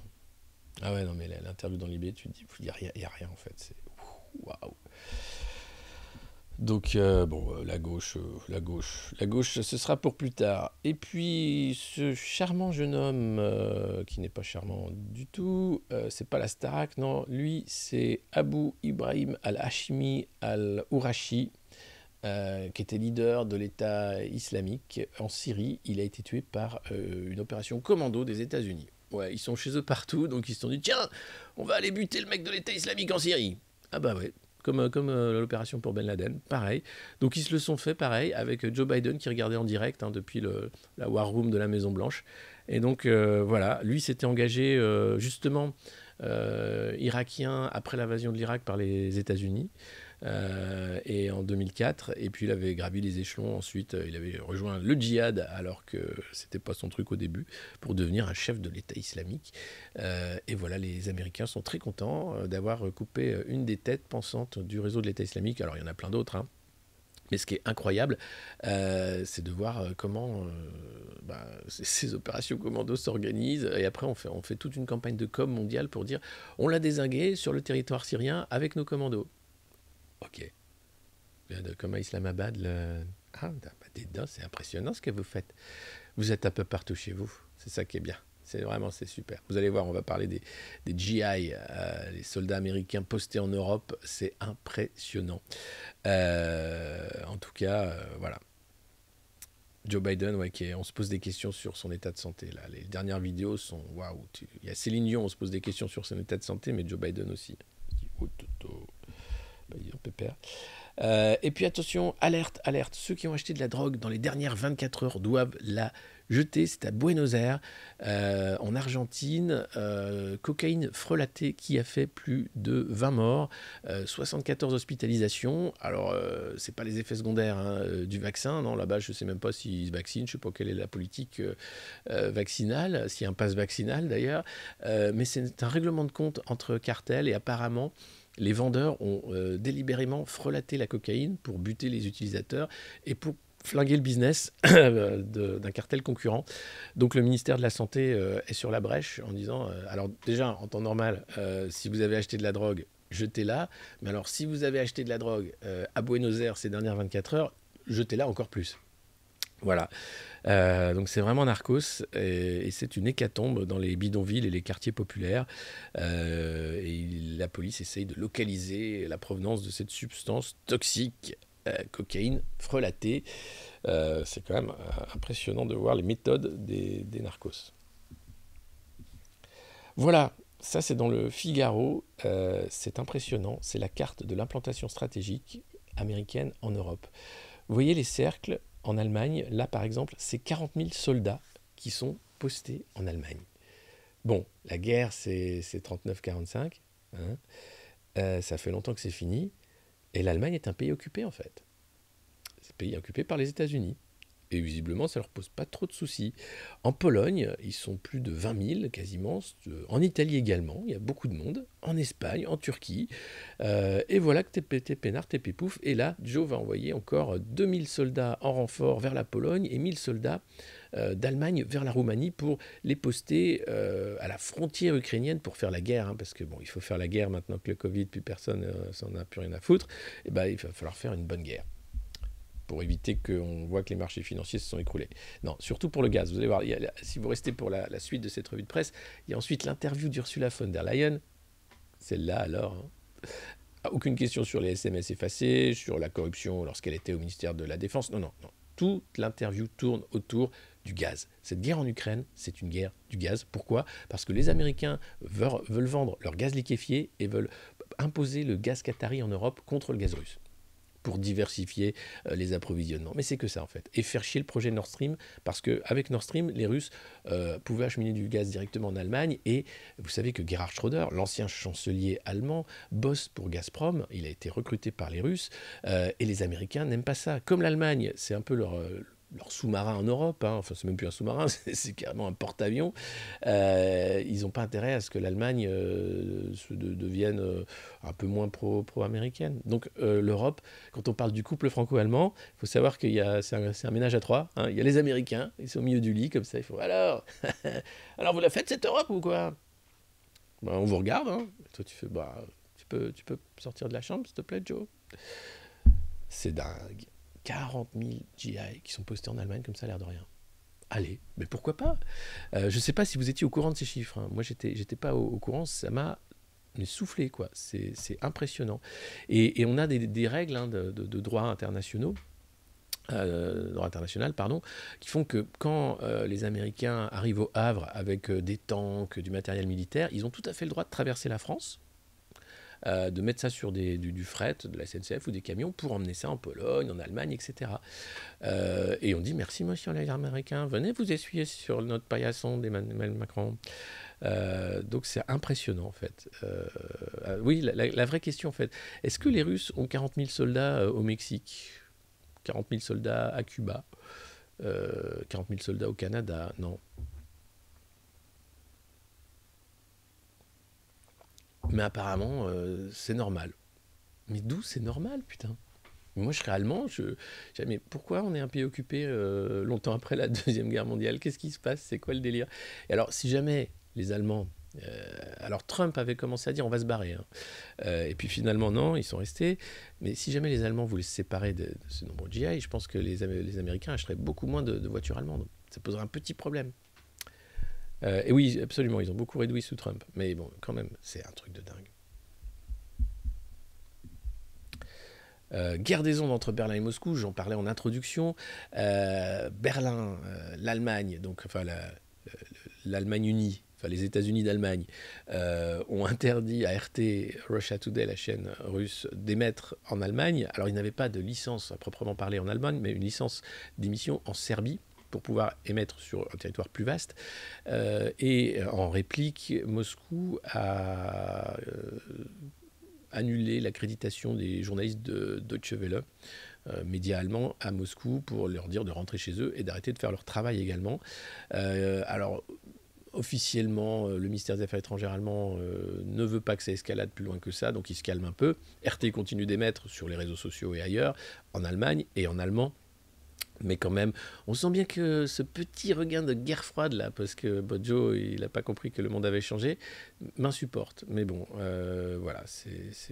Ah ouais, non, mais l'interview dans Libé, tu te dis, il n'y a rien en fait. C'est waouh. Donc, la gauche, ce sera pour plus tard. Et puis, ce charmant jeune homme, qui n'est pas charmant du tout, c'est pas la Starac, non, lui, c'est Abu Ibrahim al-Hashimi al-Ourachi, qui était leader de l'État islamique en Syrie. Il a été tué par une opération commando des États-Unis. Ouais, ils sont chez eux partout, donc ils se sont dit, tiens, on va aller buter le mec de l'État islamique en Syrie. Ah bah ouais, comme l'opération pour Ben Laden, pareil. Donc ils se le sont fait pareil, avec Joe Biden qui regardait en direct depuis la War Room de la Maison Blanche. Et donc voilà, lui s'était engagé justement irakien après l'invasion de l'Irak par les États-Unis. Et en 2004, et puis il avait gravi les échelons. Ensuite, il avait rejoint le djihad alors que c'était pas son truc au début, pour devenir un chef de l'État islamique. Et voilà, les Américains sont très contents d'avoir coupé une des têtes pensantes du réseau de l'État islamique. Alors il y en a plein d'autres, hein. Mais ce qui est incroyable, c'est de voir comment ces opérations commando s'organisent. Et après, on fait toute une campagne de com mondiale pour dire on l'a dézingué sur le territoire syrien avec nos commandos. Ok. Comme à Islamabad, c'est impressionnant ce que vous faites. Vous êtes un peu partout chez vous. C'est ça qui est bien. C'est super. Vous allez voir, on va parler des GI, les soldats américains postés en Europe. C'est impressionnant. En tout cas, voilà. Joe Biden, on se pose des questions sur son état de santé. Là. Les dernières vidéos sont waouh. Il y a Céline Dion, on se pose des questions sur son état de santé, mais Joe Biden aussi. Pépère. Et puis attention, alerte, ceux qui ont acheté de la drogue dans les dernières 24 heures doivent la jeter. C'est à Buenos Aires, en Argentine, cocaïne frelatée qui a fait plus de 20 morts, 74 hospitalisations. Alors, c'est pas les effets secondaires du vaccin, non, là-bas je sais même pas s'ils se vaccinent, je sais pas quelle est la politique vaccinale, s'il y a un pass vaccinal d'ailleurs, mais c'est un règlement de compte entre cartels et apparemment les vendeurs ont délibérément frelaté la cocaïne pour buter les utilisateurs et pour flinguer le business d'un cartel concurrent. Donc le ministère de la Santé est sur la brèche en disant, alors déjà en temps normal, si vous avez acheté de la drogue, jetez-la, mais alors si vous avez acheté de la drogue à Buenos Aires ces dernières 24 heures, jetez-la encore plus. Voilà. Donc c'est vraiment narcos et c'est une hécatombe dans les bidonvilles et les quartiers populaires. Et la police essaye de localiser la provenance de cette substance toxique, cocaïne frelatée. C'est quand même impressionnant de voir les méthodes des narcos. Voilà, ça c'est dans le Figaro. C'est impressionnant. C'est la carte de l'implantation stratégique américaine en Europe. Vous voyez les cercles en Allemagne, là par exemple, c'est 40 000 soldats qui sont postés en Allemagne. Bon, la guerre c'est 39-45, ça fait longtemps que c'est fini, et l'Allemagne est un pays occupé en fait. Ce pays est occupé par les États-Unis. Et visiblement, ça ne leur pose pas trop de soucis. En Pologne, ils sont plus de 20 000 quasiment. En Italie également, il y a beaucoup de monde. En Espagne, en Turquie. Et voilà que t'es peinard, t'es pépouf. Et là, Joe va envoyer encore 2000 soldats en renfort vers la Pologne et 1000 soldats d'Allemagne vers la Roumanie pour les poster à la frontière ukrainienne pour faire la guerre. Hein, parce que bon, il faut faire la guerre maintenant que le Covid, plus personne s'en a plus rien à foutre. Et ben, il va falloir faire une bonne guerre, pour éviter qu'on voit que les marchés financiers se sont écroulés. Non, surtout pour le gaz. Vous allez voir, si vous restez pour la suite de cette revue de presse, il y a ensuite l'interview d'Ursula von der Leyen. Celle-là, alors, hein. Aucune question sur les SMS effacés, sur la corruption lorsqu'elle était au ministère de la Défense. Non, non, non. Toute l'interview tourne autour du gaz. Cette guerre en Ukraine, c'est une guerre du gaz. Pourquoi ? Parce que les Américains veulent vendre leur gaz liquéfié et veulent imposer le gaz qatari en Europe contre le gaz russe, pour diversifier les approvisionnements. Mais c'est que ça, en fait. Et faire chier le projet Nord Stream, parce qu'avec Nord Stream, les Russes pouvaient acheminer du gaz directement en Allemagne. Et vous savez que Gerhard Schröder, l'ancien chancelier allemand, bosse pour Gazprom. Il a été recruté par les Russes. Et les Américains n'aiment pas ça. Comme l'Allemagne, c'est un peu leur sous-marin en Europe, hein. Enfin c'est même plus un sous-marin, c'est carrément un porte-avions. Ils n'ont pas intérêt à ce que l'Allemagne devienne un peu moins pro-américaine. Donc l'Europe, quand on parle du couple franco-allemand, il faut savoir que c'est un ménage à trois. Hein. Il y a les Américains, ils sont au milieu du lit, comme ça, il faut alors vous la faites cette Europe ou quoi ? Ben, on vous regarde, hein. Toi tu fais, tu peux sortir de la chambre s'il te plaît Joe ? C'est dingue. 40 000 GI qui sont postés en Allemagne comme ça, l'air de rien. Allez, mais pourquoi pas ? Je ne sais pas si vous étiez au courant de ces chiffres. Hein. Moi, j'étais pas au courant. Ça m'a soufflé, quoi. C'est impressionnant. Et on a des règles hein, de droit international, qui font que quand les Américains arrivent au Havre avec des tanks, du matériel militaire, ils ont tout à fait le droit de traverser la France, de mettre ça sur du fret, de la SNCF ou des camions pour emmener ça en Pologne, en Allemagne, etc. Et on dit merci monsieur les Américains, venez vous essuyer sur notre paillasson d'Emmanuel Macron. Donc c'est impressionnant en fait. Oui, la vraie question en fait, est-ce que les Russes ont 40 000 soldats au Mexique, 40 000 soldats à Cuba, 40 000 soldats au Canada? Non. Mais apparemment, c'est normal. Mais d'où c'est normal, putain ? Moi, je serais allemand, mais pourquoi on est un pays occupé longtemps après la Deuxième Guerre mondiale ? Qu'est-ce qui se passe ? C'est quoi le délire ? Et alors, si jamais les Allemands... alors, Trump avait commencé à dire on va se barrer. Hein. Et puis finalement, non, ils sont restés. Mais si jamais les Allemands voulaient se séparer de ce nombre de GI, je pense que les Américains achèteraient beaucoup moins de voitures allemandes. Ça poserait un petit problème. Et oui, absolument, ils ont beaucoup réduit sous Trump. Mais bon, quand même, c'est un truc de dingue. Guerre des ondes entre Berlin et Moscou, j'en parlais en introduction. Berlin, l'Allemagne, donc enfin l'Allemagne unie, enfin les États-Unis d'Allemagne, ont interdit à RT, Russia Today, la chaîne russe, d'émettre en Allemagne. Alors ils n'avaient pas de licence à proprement parler en Allemagne, mais une licence d'émission en Serbie, pour pouvoir émettre sur un territoire plus vaste. Et en réplique, Moscou a annulé l'accréditation des journalistes de Deutsche Welle, médias allemands, à Moscou, pour leur dire de rentrer chez eux et d'arrêter de faire leur travail également. Alors, officiellement, le ministère des Affaires étrangères allemand ne veut pas que ça escalade plus loin que ça, donc il se calme un peu. RT continue d'émettre sur les réseaux sociaux et ailleurs, en Allemagne et en allemand. Mais quand même, on sent bien que ce petit regain de guerre froide, là, parce que Bojo, il n'a pas compris que le monde avait changé, m'insupporte. Mais bon, voilà,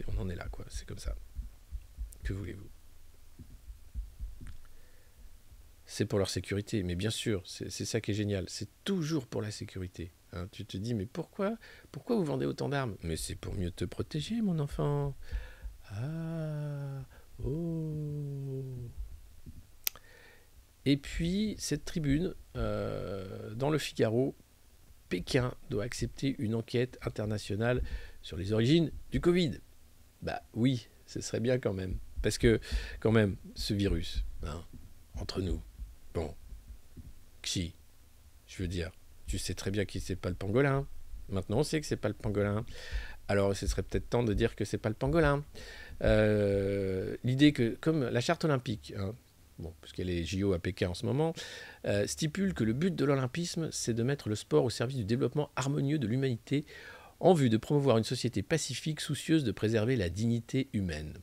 on en est là, quoi. C'est comme ça. Que voulez-vous ? C'est pour leur sécurité, mais bien sûr, c'est ça qui est génial. C'est toujours pour la sécurité. Hein. Tu te dis, mais pourquoi vous vendez autant d'armes ? Mais c'est pour mieux te protéger, mon enfant. Ah, oh... Et puis, cette tribune, dans le Figaro, Pékin doit accepter une enquête internationale sur les origines du Covid. Bah oui, ce serait bien quand même. Parce que, quand même, ce virus, hein, entre nous, bon, Xi, je veux dire, tu sais très bien que c'est pas le pangolin. Maintenant, on sait que c'est pas le pangolin. Alors, ce serait peut-être temps de dire que c'est pas le pangolin. L'idée que, comme la charte olympique, hein, bon, puisqu'elle est JO à Pékin en ce moment, stipule que le but de l'olympisme, c'est de mettre le sport au service du développement harmonieux de l'humanité en vue de promouvoir une société pacifique soucieuse de préserver la dignité humaine.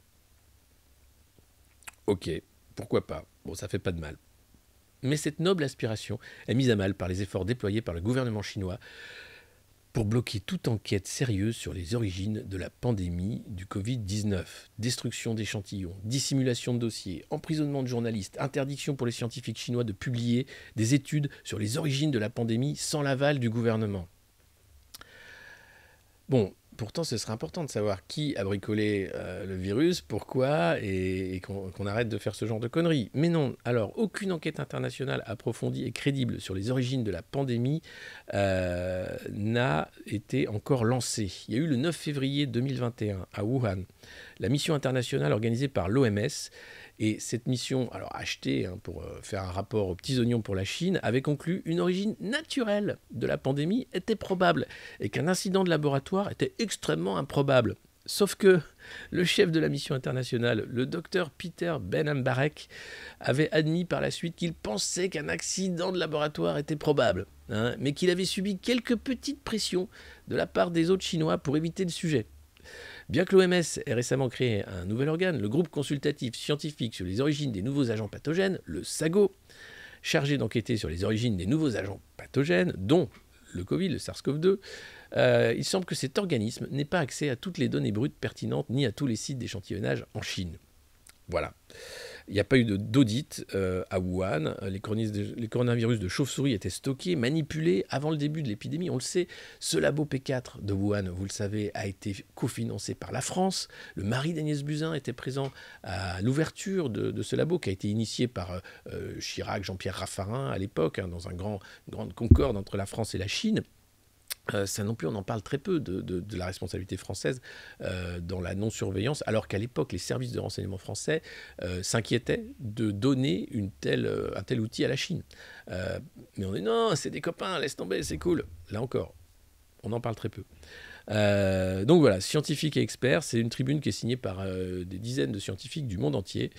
Ok, pourquoi pas, bon, ça fait pas de mal. Mais cette noble aspiration est mise à mal par les efforts déployés par le gouvernement chinois pour bloquer toute enquête sérieuse sur les origines de la pandémie du Covid-19. Destruction d'échantillons, dissimulation de dossiers, emprisonnement de journalistes, interdiction pour les scientifiques chinois de publier des études sur les origines de la pandémie sans l'aval du gouvernement. Bon, pourtant ce serait important de savoir qui a bricolé le virus, pourquoi, et qu'on arrête de faire ce genre de conneries. Mais non, alors aucune enquête internationale approfondie et crédible sur les origines de la pandémie n'a été encore lancée. Il y a eu le 9 février 2021 à Wuhan, la mission internationale organisée par l'OMS, et cette mission, alors achetée pour faire un rapport aux petits oignons pour la Chine, avait conclu une origine naturelle de la pandémie était probable et qu'un incident de laboratoire était extrêmement improbable. Sauf que le chef de la mission internationale, le docteur Peter Ben-Ambarek, avait admis par la suite qu'il pensait qu'un accident de laboratoire était probable, mais qu'il avait subi quelques petites pressions de la part des autres Chinois pour éviter le sujet. Bien que l'OMS ait récemment créé un nouvel organe, le groupe consultatif scientifique sur les origines des nouveaux agents pathogènes, le SAGO, chargé d'enquêter sur les origines des nouveaux agents pathogènes, dont le Covid, le SARS-CoV-2, il semble que cet organisme n'ait pas accès à toutes les données brutes pertinentes ni à tous les sites d'échantillonnage en Chine. Voilà. Il n'y a pas eu d'audit à Wuhan. Les coronavirus de chauve-souris étaient stockés, manipulés avant le début de l'épidémie. On le sait, ce labo P4 de Wuhan, vous le savez, a été cofinancé par la France. Le mari d'Agnès Buzyn était présent à l'ouverture de ce labo qui a été initié par Chirac, Jean-Pierre Raffarin à l'époque, dans une grande concorde entre la France et la Chine. Ça non plus, on en parle très peu de la responsabilité française dans la non-surveillance, alors qu'à l'époque, les services de renseignement français s'inquiétaient de donner un tel outil à la Chine. Mais on dit non, c'est des copains, laisse tomber, c'est cool. Là encore, on en parle très peu. Donc voilà, scientifiques et experts, c'est une tribune qui est signée par des dizaines de scientifiques du monde entier,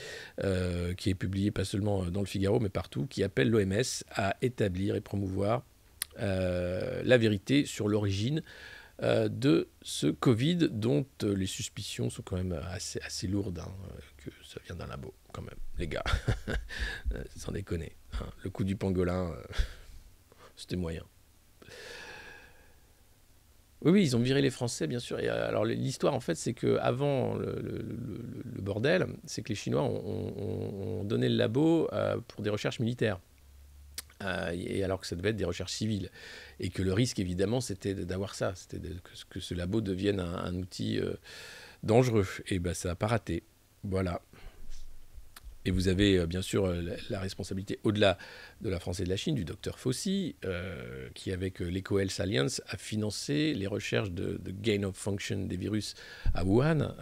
qui est publiée pas seulement dans le Figaro, mais partout, qui appelle l'OMS à établir et promouvoir la vérité sur l'origine de ce Covid, dont les suspicions sont quand même assez lourdes, que ça vient d'un labo, quand même, les gars. Sans déconner. Le coup du pangolin, c'était moyen. Oui, ils ont viré les Français, bien sûr. Et alors l'histoire, en fait, c'est qu'avant le bordel, c'est que les Chinois ont donné le labo pour des recherches militaires. Et alors que ça devait être des recherches civiles. Et que le risque, évidemment, c'était d'avoir ça. C'était que ce labo devienne un outil dangereux. Et ben, ça n'a pas raté. Voilà. Et vous avez, bien sûr, la responsabilité, au-delà de la France et de la Chine, du docteur Fauci, qui, avec l'EcoHealth Alliance, a financé les recherches de gain of function des virus à Wuhan.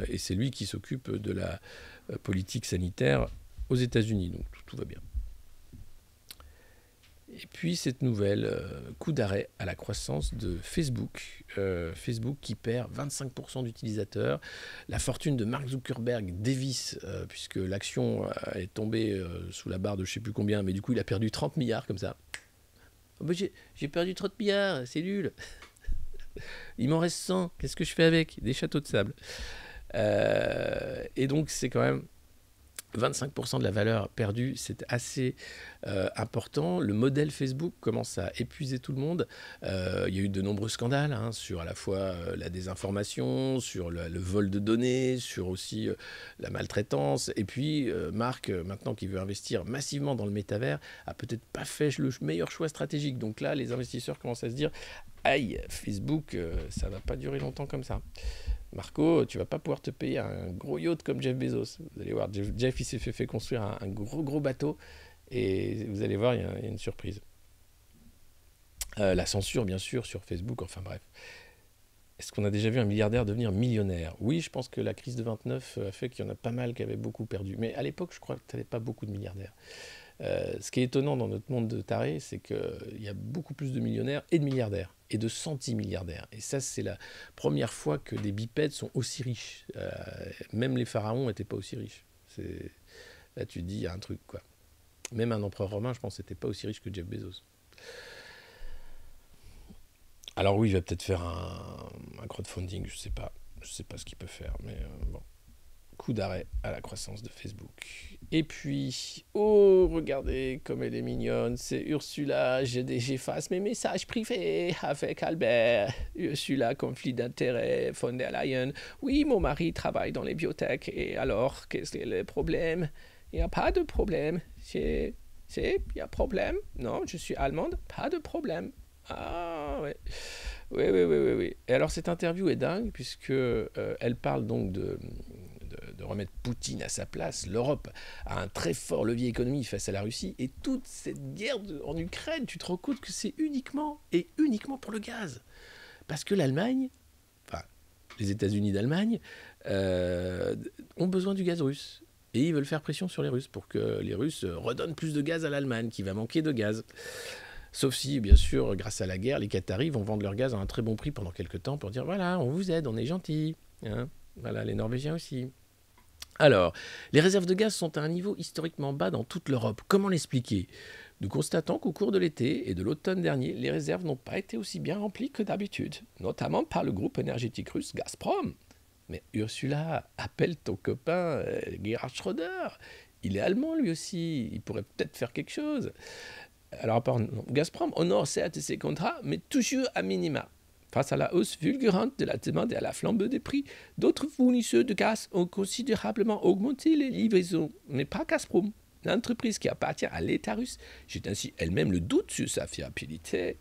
Et c'est lui qui s'occupe de la politique sanitaire aux États-Unis. Donc, tout va bien. Et puis cette nouvelle, coup d'arrêt à la croissance de Facebook. Facebook qui perd 25% d'utilisateurs. La fortune de Mark Zuckerberg dévisse, puisque l'action est tombée sous la barre de je ne sais plus combien, mais du coup il a perdu 30 milliards comme ça. Oh bah j'ai perdu 30 milliards, c'est nul. Il m'en reste 100, qu'est-ce que je fais avec? Des châteaux de sable. Et donc c'est quand même 25% de la valeur perdue, c'est assez important. Le modèle Facebook commence à épuiser tout le monde. Il y a eu de nombreux scandales sur à la fois la désinformation, sur le vol de données, sur aussi la maltraitance. Et puis Mark, maintenant qui veut investir massivement dans le métavers, a peut-être pas fait le meilleur choix stratégique. Donc là, les investisseurs commencent à se dire « Aïe, Facebook, ça va pas durer longtemps comme ça ». Marco, tu vas pas pouvoir te payer un gros yacht comme Jeff Bezos. Vous allez voir, Jeff il s'est fait construire un gros bateau et vous allez voir, il y a une surprise. La censure, bien sûr, sur Facebook, enfin bref. Est-ce qu'on a déjà vu un milliardaire devenir millionnaire? Oui, je pense que la crise de 29 a fait qu'il y en a pas mal qui avaient beaucoup perdu. Mais à l'époque, je crois que tu n'avais pas beaucoup de milliardaires. Ce qui est étonnant dans notre monde de tarés, c'est qu'il y a beaucoup plus de millionnaires et de milliardaires, et de centimilliardaires. Et ça, c'est la première fois que des bipèdes sont aussi riches. Même les pharaons n'étaient pas aussi riches. Là, tu te dis, il y a un truc, quoi. Même un empereur romain, je pense que c'était pas aussi riche que Jeff Bezos. Alors oui, il va peut-être faire un crowdfunding, je sais pas ce qu'il peut faire, mais bon. Coup d'arrêt à la croissance de Facebook. Et puis, oh, regardez comme elle est mignonne, c'est Ursula, j'efface mes messages privés avec Albert. Ursula, conflit d'intérêt, von der Leyen. Oui, mon mari travaille dans les biotech, et alors, qu'est-ce que le problème? Il n'y a pas de problème. Il y a problème? Non, je suis allemande, pas de problème. Ah, ouais. Oui. Et alors, cette interview est dingue, puisque elle parle donc de remettre Poutine à sa place. L'Europe a un très fort levier économique face à la Russie, et toute cette guerre en Ukraine, tu te rends compte que c'est uniquement pour le gaz. Parce que l'Allemagne, enfin, les États-Unis d'Allemagne, ont besoin du gaz russe. Et ils veulent faire pression sur les Russes pour que les Russes redonnent plus de gaz à l'Allemagne, qui va manquer de gaz. Sauf si, bien sûr, grâce à la guerre, les Qataris vont vendre leur gaz à un très bon prix pendant quelques temps pour dire, voilà, on vous aide, on est gentils. Hein, voilà, les Norvégiens aussi. Alors, les réserves de gaz sont à un niveau historiquement bas dans toute l'Europe. Comment l'expliquer? Nous constatons qu'au cours de l'été et de l'automne dernier, les réserves n'ont pas été aussi bien remplies que d'habitude, notamment par le groupe énergétique russe Gazprom. Mais Ursula, appelle ton copain Gerhard Schröder. Il est allemand lui aussi, il pourrait peut-être faire quelque chose. Alors, Gazprom honore certes ses contrats, mais toujours à minima. Face à la hausse fulgurante de la demande et à la flambe des prix, d'autres fournisseurs de gaz ont considérablement augmenté les livraisons, mais pas Gazprom. L'entreprise qui appartient à l'État russe jette ainsi elle-même le doute sur sa fiabilité.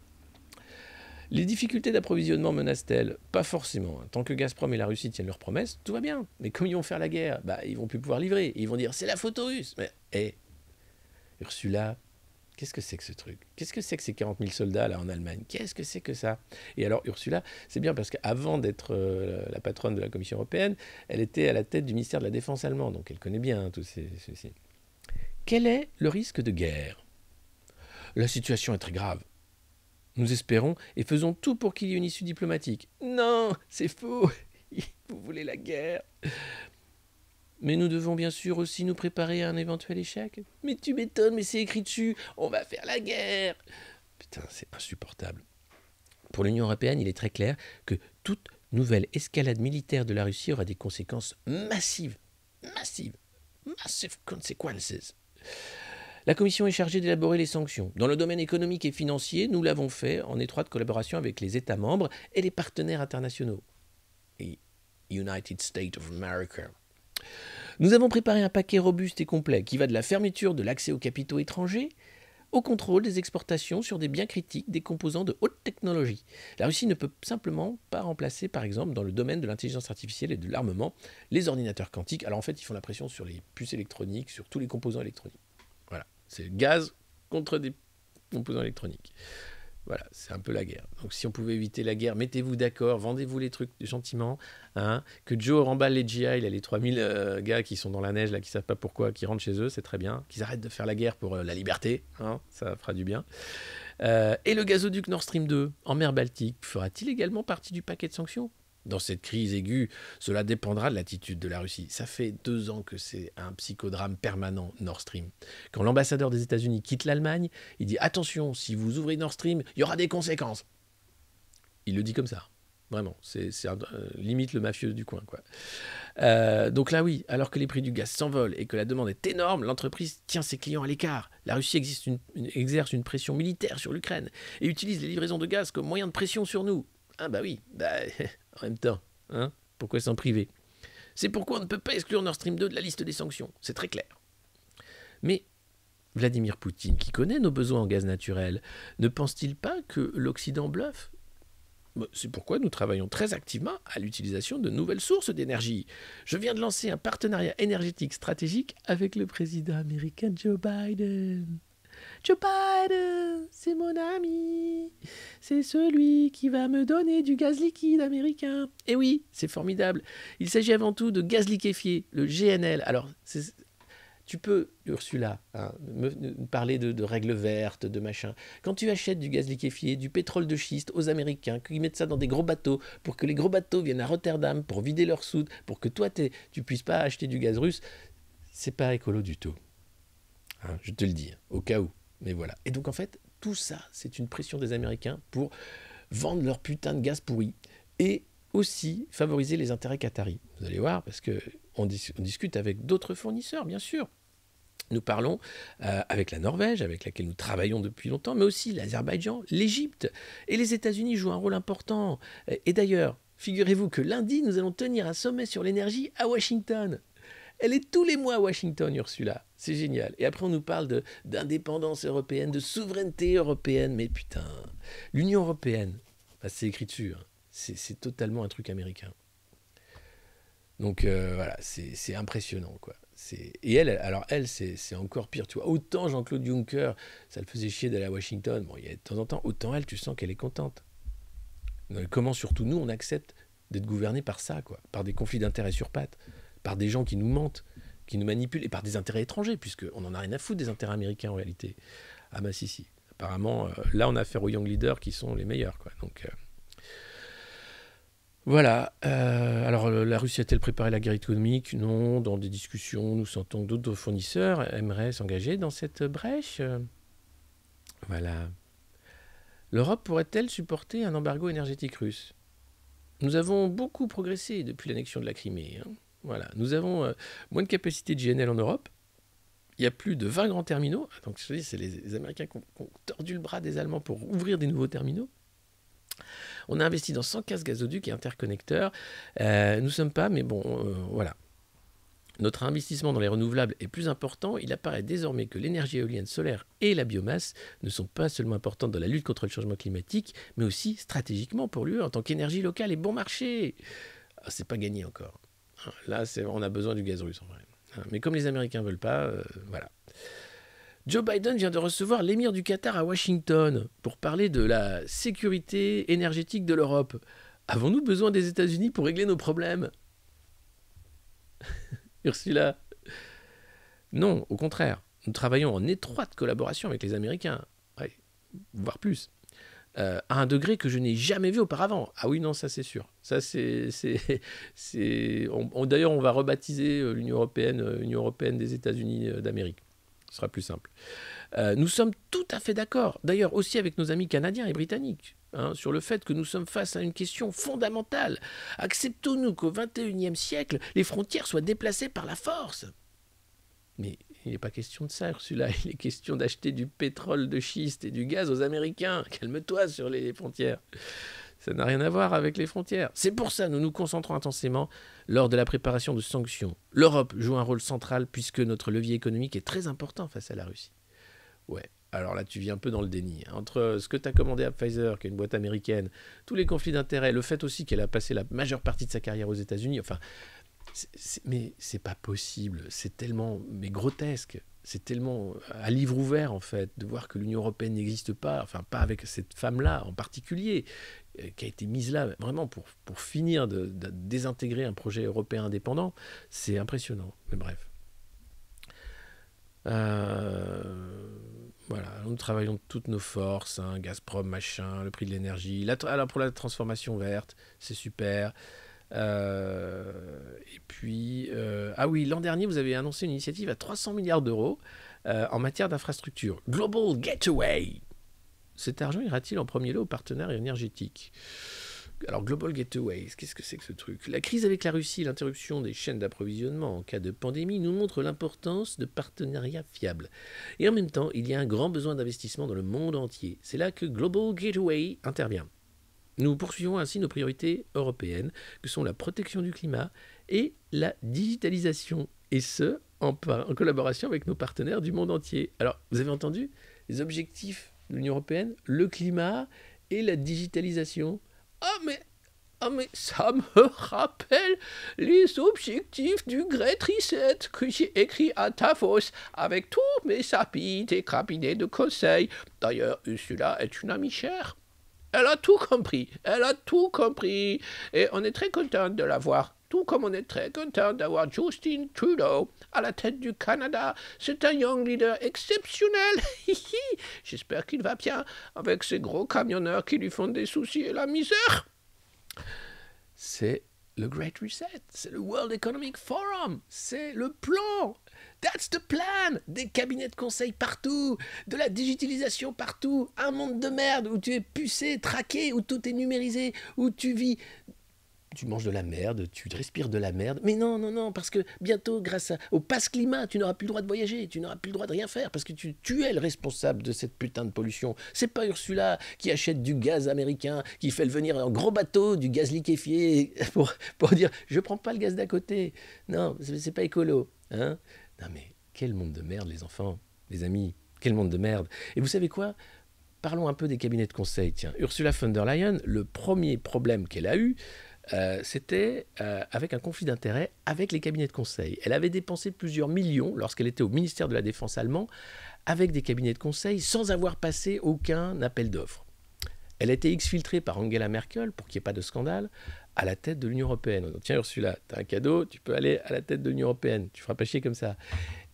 Les difficultés d'approvisionnement menacent-elles? Pas forcément. Tant que Gazprom et la Russie tiennent leurs promesses, tout va bien. Mais quand ils vont faire la guerre, ils vont plus pouvoir livrer. Et ils vont dire, c'est la faute aux Russes. Mais, Ursula, qu'est-ce que c'est que ce truc? Qu'est-ce que c'est que ces 40 000 soldats là en Allemagne? Qu'est-ce que c'est que ça? Et alors Ursula, c'est bien parce qu'avant d'être la patronne de la Commission européenne, elle était à la tête du ministère de la Défense allemand, donc elle connaît bien tous ceci. Quel est le risque de guerre? La situation est très grave. Nous espérons et faisons tout pour qu'il y ait une issue diplomatique. Non, c'est faux. Vous voulez la guerre. Mais nous devons bien sûr aussi nous préparer à un éventuel échec. Mais tu m'étonnes, mais c'est écrit dessus, on va faire la guerre. Putain, c'est insupportable. Pour l'Union européenne, il est très clair que toute nouvelle escalade militaire de la Russie aura des conséquences massive consequences. La Commission est chargée d'élaborer les sanctions. Dans le domaine économique et financier, nous l'avons fait en étroite collaboration avec les États membres et les partenaires internationaux. Et United States of America. Nous avons préparé un paquet robuste et complet qui va de la fermeture de l'accès aux capitaux étrangers au contrôle des exportations sur des biens critiques, des composants de haute technologie. La Russie ne peut simplement pas remplacer, par exemple, dans le domaine de l'intelligence artificielle et de l'armement, les ordinateurs quantiques. Alors en fait, ils font la pression sur les puces électroniques, sur tous les composants électroniques. Voilà, c'est le gaz contre des composants électroniques. Voilà, c'est un peu la guerre. Donc si on pouvait éviter la guerre, mettez-vous d'accord, vendez-vous les trucs gentiment. Hein, que Joe remballe les GI, là, les 3000 gars qui sont dans la neige, là, qui ne savent pas pourquoi, qui rentrent chez eux, c'est très bien. Qu'ils arrêtent de faire la guerre pour la liberté, hein, ça fera du bien. Et le gazoduc Nord Stream 2 en mer Baltique fera-t-il également partie du paquet de sanctions? Dans cette crise aiguë, cela dépendra de l'attitude de la Russie. Ça fait 2 ans que c'est un psychodrame permanent, Nord Stream. Quand l'ambassadeur des États-Unis quitte l'Allemagne, il dit « Attention, si vous ouvrez Nord Stream, il y aura des conséquences ». Il le dit comme ça, vraiment. C'est limite le mafieux du coin, quoi. Donc là, oui, alors que les prix du gaz s'envolent et que la demande est énorme, l'entreprise tient ses clients à l'écart. La Russie exerce une pression militaire sur l'Ukraine et utilise les livraisons de gaz comme moyen de pression sur nous. Ah bah oui, en même temps, hein, pourquoi s'en priver? C'est pourquoi on ne peut pas exclure Nord Stream 2 de la liste des sanctions, c'est très clair. Mais Vladimir Poutine, qui connaît nos besoins en gaz naturel, ne pense-t-il pas que l'Occident bluffe? C'est pourquoi nous travaillons très activement à l'utilisation de nouvelles sources d'énergie. Je viens de lancer un partenariat énergétique stratégique avec le président américain Joe Biden. Joe Biden, c'est mon ami. C'est celui qui va me donner du gaz liquide américain. Et oui, c'est formidable. Il s'agit avant tout de gaz liquéfié, le GNL. Alors, tu peux, Ursula, hein, me parler de règles vertes, de machin. Quand tu achètes du gaz liquéfié, du pétrole de schiste aux Américains, qu'ils mettent ça dans des gros bateaux, pour que les gros bateaux viennent à Rotterdam, pour vider leur soude, pour que toi, tu puisses pas acheter du gaz russe, c'est pas écolo du tout. Hein, je te le dis, au cas où. Mais voilà. Et donc en fait, tout ça, c'est une pression des Américains pour vendre leur putain de gaz pourri et aussi favoriser les intérêts qataris. Vous allez voir, parce qu'on discute avec d'autres fournisseurs, bien sûr. Nous parlons avec la Norvège, avec laquelle nous travaillons depuis longtemps, mais aussi l'Azerbaïdjan, l'Égypte. Et les États-Unis jouent un rôle important. Et d'ailleurs, figurez-vous que lundi, nous allons tenir un sommet sur l'énergie à Washington. Elle est tous les mois à Washington, Ursula. C'est génial. Et après, on nous parle d'indépendance européenne, de souveraineté européenne. Mais putain, l'Union européenne, c'est écrit dessus, hein. C'est totalement un truc américain. Donc voilà, c'est impressionnant, quoi. Et elle, c'est encore pire. Tu vois, autant Jean-Claude Juncker, ça le faisait chier d'aller à Washington. Bon, il y a de temps en temps, autant elle, tu sens qu'elle est contente. Comment surtout nous, on accepte d'être gouvernés par ça, quoi, par des conflits d'intérêts sur pattes, par des gens qui nous mentent, qui nous manipulent, et par des intérêts étrangers, puisqu'on n'en a rien à foutre des intérêts américains en réalité. Ah bah si. Apparemment, là, on a affaire aux young leaders qui sont les meilleurs, quoi. Donc voilà. Alors, la Russie a-t-elle préparé la guerre économique? Non. Dans des discussions, nous sentons que d'autres fournisseurs aimeraient s'engager dans cette brèche. Voilà. L'Europe pourrait-elle supporter un embargo énergétique russe? Nous avons beaucoup progressé depuis l'annexion de la Crimée, hein. Voilà. Nous avons moins de capacité de GNL en Europe. Il y a plus de 20 grands terminaux. Donc, je te dis, c'est les Américains qui ont tordu le bras des Allemands pour ouvrir des nouveaux terminaux. On a investi dans 115 gazoducs et interconnecteurs. Nous sommes pas, mais bon, voilà. Notre investissement dans les renouvelables est plus important. Il apparaît désormais que l'énergie éolienne, solaire et la biomasse ne sont pas seulement importantes dans la lutte contre le changement climatique, mais aussi stratégiquement pour l'UE en tant qu'énergie locale et bon marché. Ah, c'est pas gagné encore. Là, on a besoin du gaz russe en vrai. Mais comme les Américains veulent pas, voilà. Joe Biden vient de recevoir l'émir du Qatar à Washington pour parler de la sécurité énergétique de l'Europe. Avons-nous besoin des États-Unis pour régler nos problèmes? Ursula? Non, au contraire. Nous travaillons en étroite collaboration avec les Américains, ouais, voire plus, à un degré que je n'ai jamais vu auparavant. Ah oui, non, ça c'est sûr. Ça, d'ailleurs, on va rebaptiser l'Union européenne des États-Unis d'Amérique. Ce sera plus simple. Nous sommes tout à fait d'accord, d'ailleurs aussi avec nos amis canadiens et britanniques, hein, sur le fait que nous sommes face à une question fondamentale. Acceptons-nous qu'au XXIe siècle, les frontières soient déplacées par la force? Mais il n'est pas question de ça, Ursula. Il est question d'acheter du pétrole de schiste et du gaz aux Américains. Calme-toi sur les frontières. Ça n'a rien à voir avec les frontières. C'est pour ça que nous nous concentrons intensément lors de la préparation de sanctions. L'Europe joue un rôle central puisque notre levier économique est très important face à la Russie. Ouais, alors là tu viens un peu dans le déni. Entre ce que tu as commandé à Pfizer, qui est une boîte américaine, tous les conflits d'intérêts, le fait aussi qu'elle a passé la majeure partie de sa carrière aux États-Unis, enfin, mais c'est pas possible, c'est tellement grotesque. C'est tellement à livre ouvert, en fait, de voir que l'Union européenne n'existe pas, enfin, pas avec cette femme-là en particulier, qui a été mise là vraiment pour finir de désintégrer un projet européen indépendant. C'est impressionnant, mais bref. Voilà, nous travaillons de toutes nos forces, hein, Gazprom, machin, le prix de l'énergie. Alors pour la transformation verte, c'est super. Et puis, ah oui, l'an dernier, vous avez annoncé une initiative à 300 milliards d'euros en matière d'infrastructure. Global Gateway. Cet argent ira-t-il en premier lieu aux partenaires énergétiques? Alors, Global Gateway, qu'est-ce que c'est que ce truc? La crise avec la Russie et l'interruption des chaînes d'approvisionnement en cas de pandémie nous montrent l'importance de partenariats fiables. Et en même temps, il y a un grand besoin d'investissement dans le monde entier. C'est là que Global Gateway intervient. Nous poursuivons ainsi nos priorités européennes, que sont la protection du climat et la digitalisation, et ce, en collaboration avec nos partenaires du monde entier. Alors, vous avez entendu les objectifs de l'Union européenne, le climat et la digitalisation. Ah mais ça me rappelle les objectifs du Great Reset que j'ai écrit à Davos avec tous mes amis des cabinets de conseil. D'ailleurs, Ursula est une amie chère. Elle a tout compris, et on est très content de la voir, tout comme on est très content d'avoir Justin Trudeau à la tête du Canada. C'est un young leader exceptionnel. J'espère qu'il va bien avec ces gros camionneurs qui lui font des soucis et la misère. C'est le Great Reset, c'est le World Economic Forum, c'est le plan. That's the plan. Des cabinets de conseil partout, de la digitalisation partout, un monde de merde où tu es pucé, traqué, où tout est numérisé, où tu vis... Tu manges de la merde, tu respires de la merde. Mais non, non, non, parce que bientôt, grâce au pass climat, tu n'auras plus le droit de voyager, tu n'auras plus le droit de rien faire, parce que tu es le responsable de cette putain de pollution. C'est pas Ursula qui achète du gaz américain, qui fait le venir en gros bateau, du gaz liquéfié, pour dire « je prends pas le gaz d'à côté ». Non, c'est pas écolo. Hein. Non mais, quel monde de merde, les enfants, les amis, quel monde de merde. Et vous savez quoi ? Parlons un peu des cabinets de conseil. Tiens, Ursula von der Leyen, le premier problème qu'elle a eu, c'était avec un conflit d'intérêts avec les cabinets de conseil. Elle avait dépensé plusieurs millions lorsqu'elle était au ministère de la Défense allemand avec des cabinets de conseil sans avoir passé aucun appel d'offres. Elle a été exfiltrée par Angela Merkel pour qu'il n'y ait pas de scandale à la tête de l'Union européenne. Donc, tiens Ursula, tu as un cadeau, tu peux aller à la tête de l'Union européenne, tu ne feras pas chier comme ça.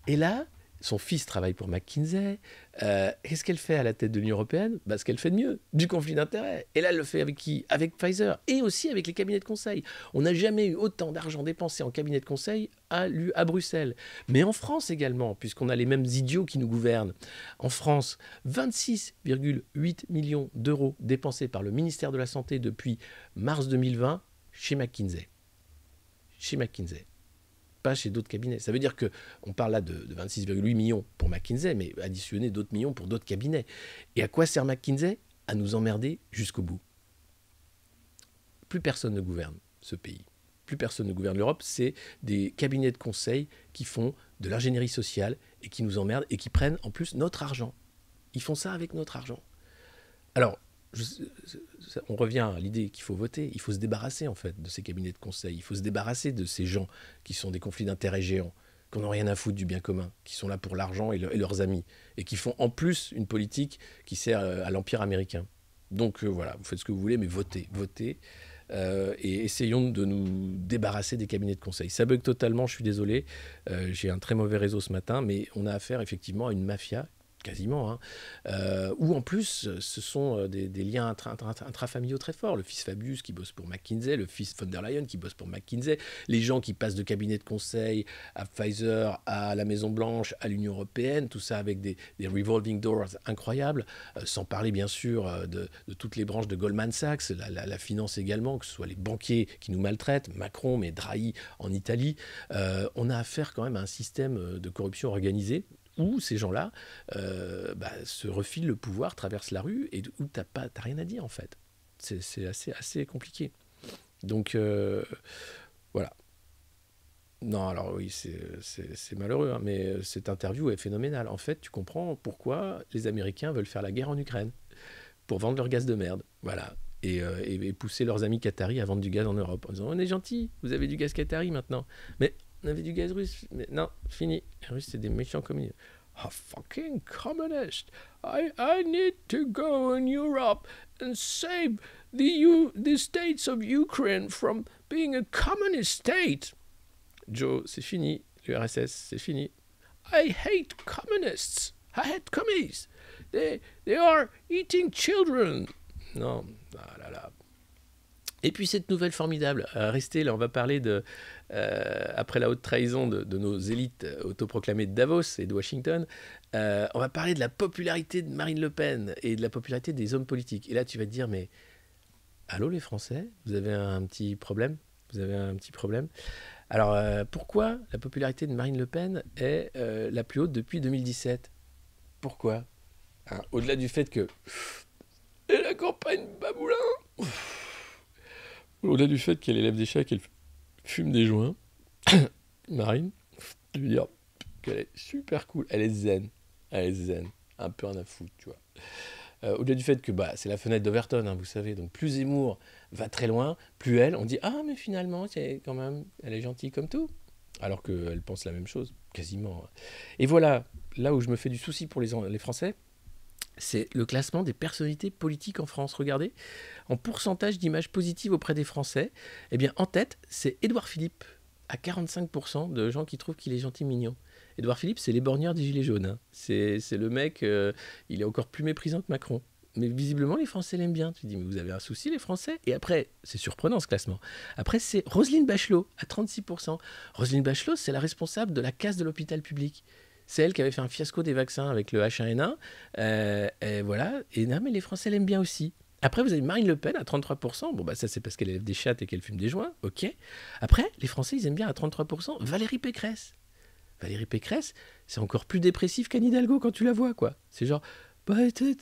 Et là, son fils travaille pour McKinsey. Qu'est-ce qu'elle fait à la tête de l'Union européenne ? Ce qu'elle fait de mieux, du conflit d'intérêts. Et là, elle le fait avec qui ? Avec Pfizer et aussi avec les cabinets de conseil. On n'a jamais eu autant d'argent dépensé en cabinet de conseil à Bruxelles. Mais en France également, puisqu'on a les mêmes idiots qui nous gouvernent. En France, 26,8 millions d'euros dépensés par le ministère de la Santé depuis mars 2020 chez McKinsey. Chez McKinsey. Pas chez d'autres cabinets. Ça veut dire qu'on parle là de 26,8 millions pour McKinsey, mais additionner d'autres millions pour d'autres cabinets. Et à quoi sert McKinsey ? À nous emmerder jusqu'au bout. Plus personne ne gouverne ce pays. Plus personne ne gouverne l'Europe. C'est des cabinets de conseil qui font de l'ingénierie sociale et qui nous emmerdent et qui prennent en plus notre argent. Ils font ça avec notre argent. Alors, on revient à l'idée qu'il faut voter. Il faut se débarrasser en fait de ces cabinets de conseil. Il faut se débarrasser de ces gens qui sont des conflits d'intérêts géants, qui n'ont rien à foutre du bien commun, qui sont là pour l'argent et leurs amis, et qui font en plus une politique qui sert à l'Empire américain. Donc voilà, vous faites ce que vous voulez, mais votez. Et essayons de nous débarrasser des cabinets de conseil. Ça bug totalement, je suis désolé. J'ai un très mauvais réseau ce matin, mais on a affaire effectivement à une mafia quasiment, où en plus ce sont des liens intrafamiliaux très forts. Le fils Fabius qui bosse pour McKinsey, le fils von der Leyen qui bosse pour McKinsey, les gens qui passent de cabinet de conseil à Pfizer, à la Maison Blanche, à l'Union Européenne, tout ça avec des revolving doors incroyables, sans parler bien sûr de toutes les branches de Goldman Sachs, la finance également, que ce soit les banquiers qui nous maltraitent, Macron, mais Draghi en Italie. On a affaire quand même à un système de corruption organisée, où ces gens-là se refilent le pouvoir, traversent la rue, et où t'as rien à dire en fait. C'est assez compliqué. Donc voilà. Non, alors oui, c'est malheureux, mais cette interview est phénoménale. En fait, tu comprends pourquoi les Américains veulent faire la guerre en Ukraine, pour vendre leur gaz de merde. Voilà. Et pousser leurs amis qataris à vendre du gaz en Europe, en disant on est gentil, vous avez du gaz qatari maintenant. Mais on avait du gaz russe, mais non, fini. Les Russes, c'est des méchants communistes. Oh, fucking communist. I need to go in Europe and save the states of Ukraine from being a communist state. Joe, c'est fini. L'URSS, c'est fini. I hate communists. I hate communists. They are eating children. Non, ah là là. Et puis cette nouvelle formidable, restez là, on va parler après la haute trahison de nos élites autoproclamées de Davos et de Washington, on va parler de la popularité de Marine Le Pen et de la popularité des hommes politiques. Et là tu vas te dire, mais allô les Français, vous avez un petit problème ? Vous avez un petit problème ? Alors pourquoi la popularité de Marine Le Pen est la plus haute depuis 2017 ? Pourquoi ? Au-delà du fait que... Et la campagne Baboulin. Au-delà du fait qu'elle élève des chats, qu'elle fume des joints, Marine, je veux dire qu'elle est super cool. Elle est zen. Un peu rien à foutre, tu vois. Au-delà du fait que c'est la fenêtre d'Overton, hein, vous savez. Donc plus Zemmour va très loin, plus on dit « Ah, mais finalement, c'est quand même, elle est gentille comme tout. » Alors qu'elle pense la même chose, quasiment. Et voilà, là où je me fais du souci pour les Français, c'est le classement des personnalités politiques en France. Regardez, en pourcentage d'images positives auprès des Français, eh bien, en tête, c'est Édouard Philippe, à 45% de gens qui trouvent qu'il est gentil, mignon. Édouard Philippe, c'est les borgneurs des Gilets jaunes. Hein. C'est le mec, il est encore plus méprisant que Macron. mais visiblement, les Français l'aiment bien. Tu dis, mais vous avez un souci, les Français? Et après, c'est surprenant ce classement. Après, c'est Roselyne Bachelot, à 36%. Roselyne Bachelot, c'est la responsable de la casse de l'hôpital public. C'est elle qui avait fait un fiasco des vaccins avec le H1N1. Et voilà. Et non, mais les Français l'aiment bien aussi. Après, vous avez Marine Le Pen à 33%. Bon, bah, ça, c'est parce qu'elle élève des chattes et qu'elle fume des joints. OK. Après, les Français, ils aiment bien à 33% Valérie Pécresse. Valérie Pécresse, c'est encore plus dépressif qu'Anne Hidalgo quand tu la vois, quoi. C'est genre, bah,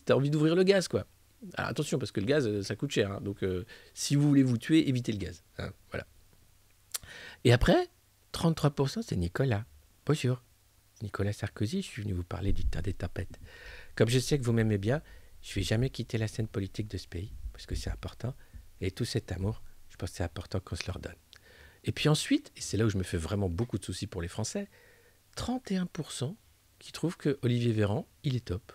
t'as envie d'ouvrir le gaz, quoi. Alors, attention, parce que le gaz, ça coûte cher. Hein. Donc, si vous voulez vous tuer, évitez le gaz. Hein, voilà. Et après, 33%, c'est Nicolas. Bonjour. Nicolas Sarkozy, je suis venu vous parler du tas des tapettes. Comme je sais que vous m'aimez bien, je ne vais jamais quitter la scène politique de ce pays, parce que c'est important. Et tout cet amour, je pense que c'est important qu'on se leur donne. Et puis ensuite, et c'est là où je me fais vraiment beaucoup de soucis pour les Français, 31% qui trouvent que Olivier Véran, il est top.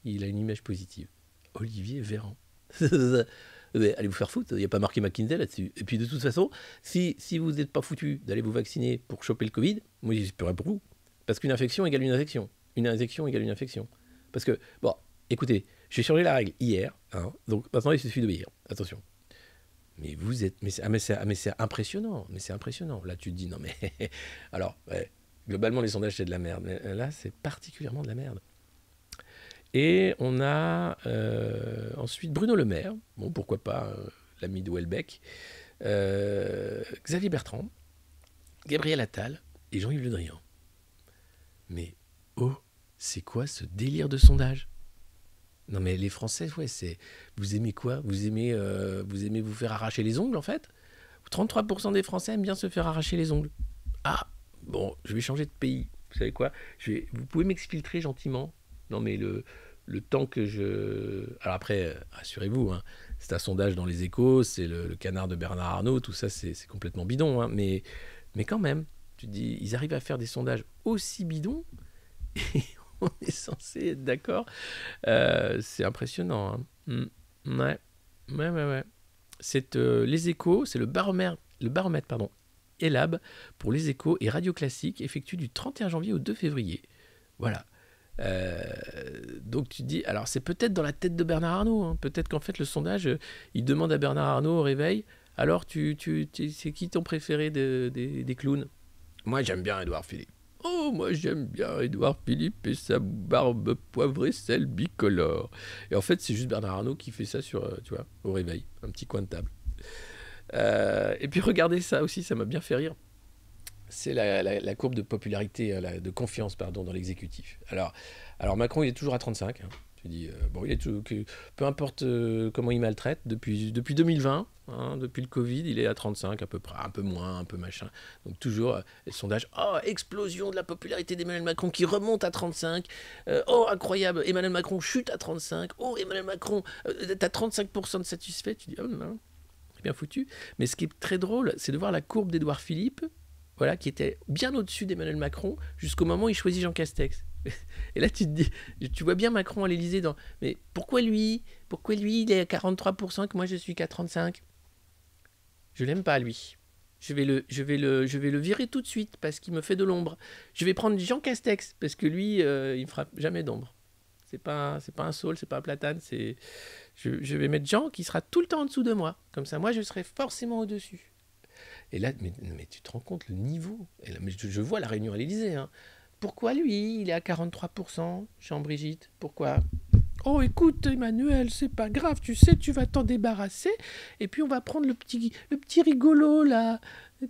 Il a une image positive. Olivier Véran. Allez vous faire foutre, il n'y a pas marqué McKinsey là-dessus. Et puis de toute façon, si vous n'êtes pas foutu d'aller vous vacciner pour choper le Covid, moi je peux rien pour vous. Parce qu'une infection égale une infection. Une injection égale une infection. Parce que, bon, écoutez, j'ai changé la règle hier, hein, donc maintenant il suffit d'obéir. Attention. Mais vous êtes. Mais c'est impressionnant. Mais c'est impressionnant. Là, tu te dis, non, mais. Alors, ouais, globalement, les sondages, c'est de la merde. Mais là, c'est particulièrement de la merde. Et on a ensuite Bruno Le Maire. Bon, pourquoi pas, l'ami de Houellebecq. Xavier Bertrand. Gabriel Attal. Et Jean-Yves Le Drian. Mais, oh, c'est quoi ce délire de sondage? Non mais les Français, ouais, c'est... Vous aimez quoi? Vous aimez vous faire arracher les ongles, en fait? 33% des Français aiment bien se faire arracher les ongles. Ah, bon, je vais changer de pays. Vous savez quoi? Vous pouvez m'exfiltrer gentiment? Non mais le temps que je... Alors après, rassurez-vous, hein, c'est un sondage dans les Échos, c'est le canard de Bernard Arnault, tout ça, c'est complètement bidon. Hein, mais quand même, tu te dis, ils arrivent à faire des sondages aussi bidons et on est censé être d'accord. C'est impressionnant. Hein. Ouais. C'est les Échos, c'est le baromètre ELAB pour les Échos et Radio Classique effectué du 31 janvier au 2 février. Voilà. Donc tu te dis, alors c'est peut-être dans la tête de Bernard Arnault. Hein. Peut-être qu'en fait le sondage, il demande à Bernard Arnault au réveil, alors c'est qui ton préféré des clowns? Moi j'aime bien Édouard Philippe. Oh, moi j'aime bien Édouard Philippe et sa barbe poivre et sel bicolore. Et en fait, c'est juste Bernard Arnault qui fait ça tu vois, au réveil, un petit coin de table. Et puis regardez ça aussi, ça m'a bien fait rire. C'est la courbe de popularité, de confiance, pardon, dans l'exécutif. Alors Macron, il est toujours à 35. Hein. Tu dis, bon, il est peu importe comment il maltraite, depuis 2020, hein, depuis le Covid, il est à 35 à peu près, un peu moins, un peu machin. Donc toujours, le sondage, oh, explosion de la popularité d'Emmanuel Macron qui remonte à 35. Oh, incroyable, Emmanuel Macron chute à 35. Oh, Emmanuel Macron, t'as 35% de satisfait. Tu dis, oh non, c'est bien foutu. Mais ce qui est très drôle, c'est de voir la courbe d'Édouard Philippe, voilà, qui était bien au-dessus d'Emmanuel Macron, jusqu'au moment où il choisit Jean Castex. Et là, tu te dis, tu vois bien Macron à l'Élysée dans... Mais pourquoi lui, il est à 43% que moi je suis qu'à 35%? Je l'aime pas, lui. Je vais le virer tout de suite parce qu'il me fait de l'ombre. Je vais prendre Jean Castex parce que lui, il ne fera jamais d'ombre. C'est pas un saule, c'est pas un platane. Je vais mettre Jean qui sera tout le temps en dessous de moi. Comme ça, moi, je serai forcément au-dessus. Et là, mais tu te rends compte le niveau. Et là, mais je vois la réunion à l'Élysée. Hein. Pourquoi lui, il est à 43%, Jean-Brigitte? Pourquoi? Oh, écoute, Emmanuel, c'est pas grave, tu sais, tu vas t'en débarrasser. Et puis, on va prendre le petit rigolo, là,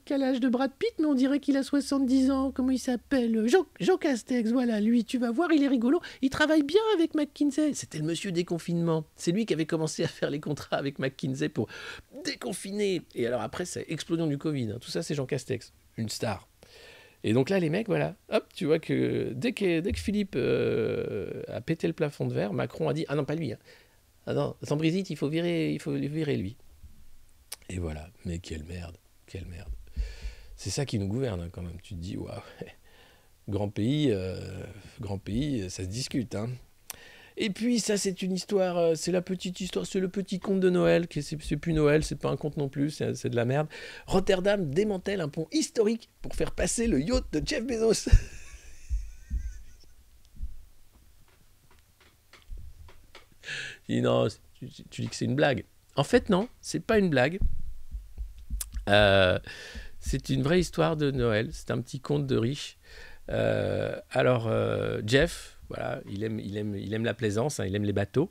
qui a l'âge de Brad Pitt, mais on dirait qu'il a 70 ans. Comment il s'appelle? Jean Castex, voilà, lui, tu vas voir, il est rigolo. Il travaille bien avec McKinsey. C'était le monsieur déconfinement. C'est lui qui avait commencé à faire les contrats avec McKinsey pour déconfiner. Et alors après, c'est explosion du Covid. Hein. Tout ça, c'est Jean Castex, une star. Et donc là, les mecs, voilà, hop, tu vois que dès que Philippe a pété le plafond de verre, Macron a dit, ah non, pas lui. Hein. Ah non, sans Brigitte, il faut virer lui. Et voilà, mais quelle merde. C'est ça qui nous gouverne, hein, quand même. Tu te dis, waouh, grand pays, ça se discute, hein. Et puis ça, c'est une histoire, c'est la petite histoire, c'est le petit conte de Noël, c'est plus Noël, c'est pas un conte non plus, c'est de la merde. Rotterdam démantèle un pont historique pour faire passer le yacht de Jeff Bezos. Il dit non, tu dis que c'est une blague. En fait, non, c'est pas une blague. C'est une vraie histoire de Noël. C'est un petit conte de riche. Jeff, voilà, il aime la plaisance, hein, il aime les bateaux.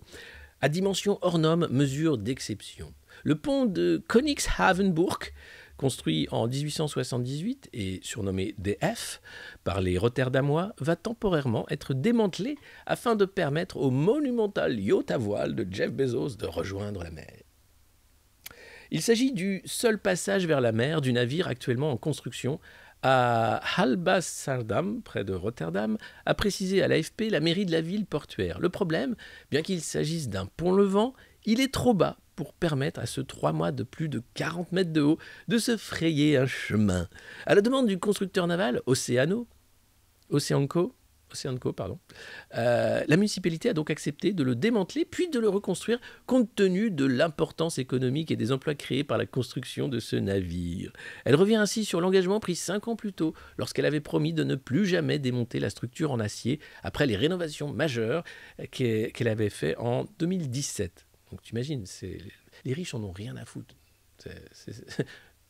À dimension hors norme, mesure d'exception. Le pont de Koningshavenburg, construit en 1878 et surnommé DF par les Rotterdamois, va temporairement être démantelé afin de permettre au monumental yacht à voile de Jeff Bezos de rejoindre la mer. Il s'agit du seul passage vers la mer du navire actuellement en construction à Halbassadam, près de Rotterdam, a précisé à l'AFP la mairie de la ville portuaire. Le problème, bien qu'il s'agisse d'un pont levant, il est trop bas pour permettre à ce 3 mâts de plus de 40 mètres de haut de se frayer un chemin. À la demande du constructeur naval Oceanco, la municipalité a donc accepté de le démanteler puis de le reconstruire compte tenu de l'importance économique et des emplois créés par la construction de ce navire. Elle revient ainsi sur l'engagement pris 5 ans plus tôt lorsqu'elle avait promis de ne plus jamais démonter la structure en acier après les rénovations majeures qu'elle avait fait en 2017. Donc tu imagines, les riches en ont rien à foutre.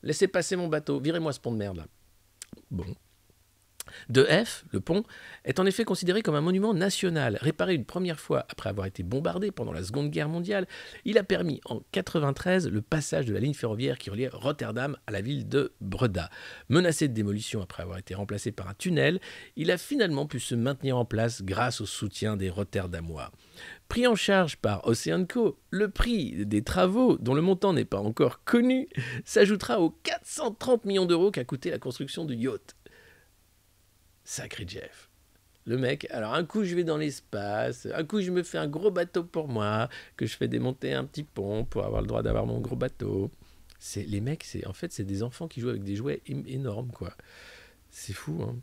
Laissez passer mon bateau, virez-moi ce pont de merde là. Bon. DF, le pont, est en effet considéré comme un monument national. Réparé une première fois après avoir été bombardé pendant la Seconde Guerre mondiale, il a permis en 1993 le passage de la ligne ferroviaire qui reliait Rotterdam à la ville de Breda. Menacé de démolition après avoir été remplacé par un tunnel, il a finalement pu se maintenir en place grâce au soutien des Rotterdamois. Pris en charge par Oceanco, le prix des travaux, dont le montant n'est pas encore connu, s'ajoutera aux 430 millions d'euros qu'a coûté la construction du yacht. Sacré Jeff. Le mec, alors un coup je vais dans l'espace, un coup je me fais un gros bateau pour moi, que je fais démonter un petit pont pour avoir le droit d'avoir mon gros bateau. Les mecs, c'est des enfants qui jouent avec des jouets énormes, quoi. C'est fou, hein.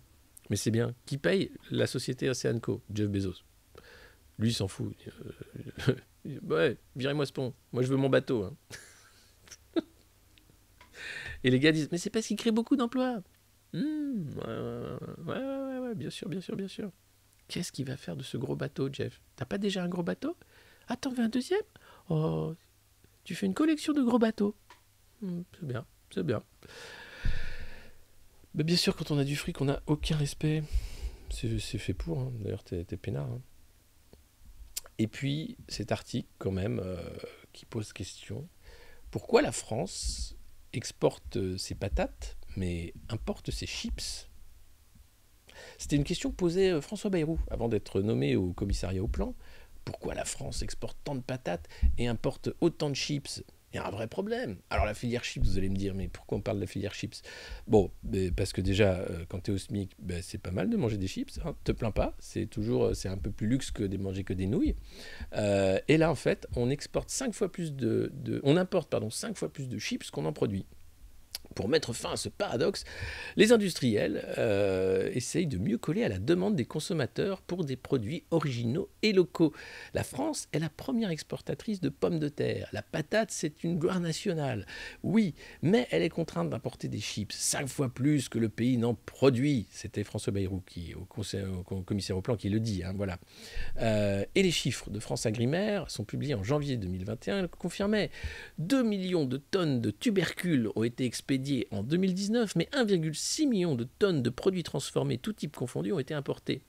Mais c'est bien. Qui paye? La société Oceanco, Jeff Bezos. Lui, il s'en fout. Ouais, virez-moi ce pont. Moi, je veux mon bateau. Hein. Et les gars disent, mais c'est parce qu'il crée beaucoup d'emplois. Ouais, bien sûr. Qu'est-ce qu'il va faire de ce gros bateau, Jeff? T'as pas déjà un gros bateau? Ah, t'en veux un deuxième? Oh, tu fais une collection de gros bateaux. C'est bien. Mais bien sûr, quand on a du fric, on n'a aucun respect. C'est fait pour, hein. D'ailleurs, t'es peinard. Hein. Et puis, cet article, quand même, qui pose question. Pourquoi la France exporte ses patates mais importe ses chips? C'était une question que posait François Bayrou avant d'être nommé au commissariat au plan. Pourquoi la France exporte tant de patates et importe autant de chips? Il y a un vrai problème. Alors la filière chips, vous allez me dire, mais pourquoi on parle de la filière chips? Bon, parce que déjà, quand tu es au SMIC, c'est pas mal de manger des chips, hein, te plains pas, c'est un peu plus luxe que de manger que des nouilles. Et là, en fait, on importe 5 fois plus de chips qu'on en produit. Pour mettre fin à ce paradoxe, les industriels essayent de mieux coller à la demande des consommateurs pour des produits originaux et locaux. La France est la première exportatrice de pommes de terre. La patate, c'est une gloire nationale. Oui, mais elle est contrainte d'importer des chips 5 fois plus que le pays n'en produit. C'était François Bayrou, au commissaire au plan, qui le dit. Hein, voilà. Et les chiffres de France Agrimaire sont publiés en janvier 2021 le confirmaient. 2 millions de tonnes de tubercules ont été expédiées en 2019, mais 1,6 million de tonnes de produits transformés, tout type confondus, ont été importés.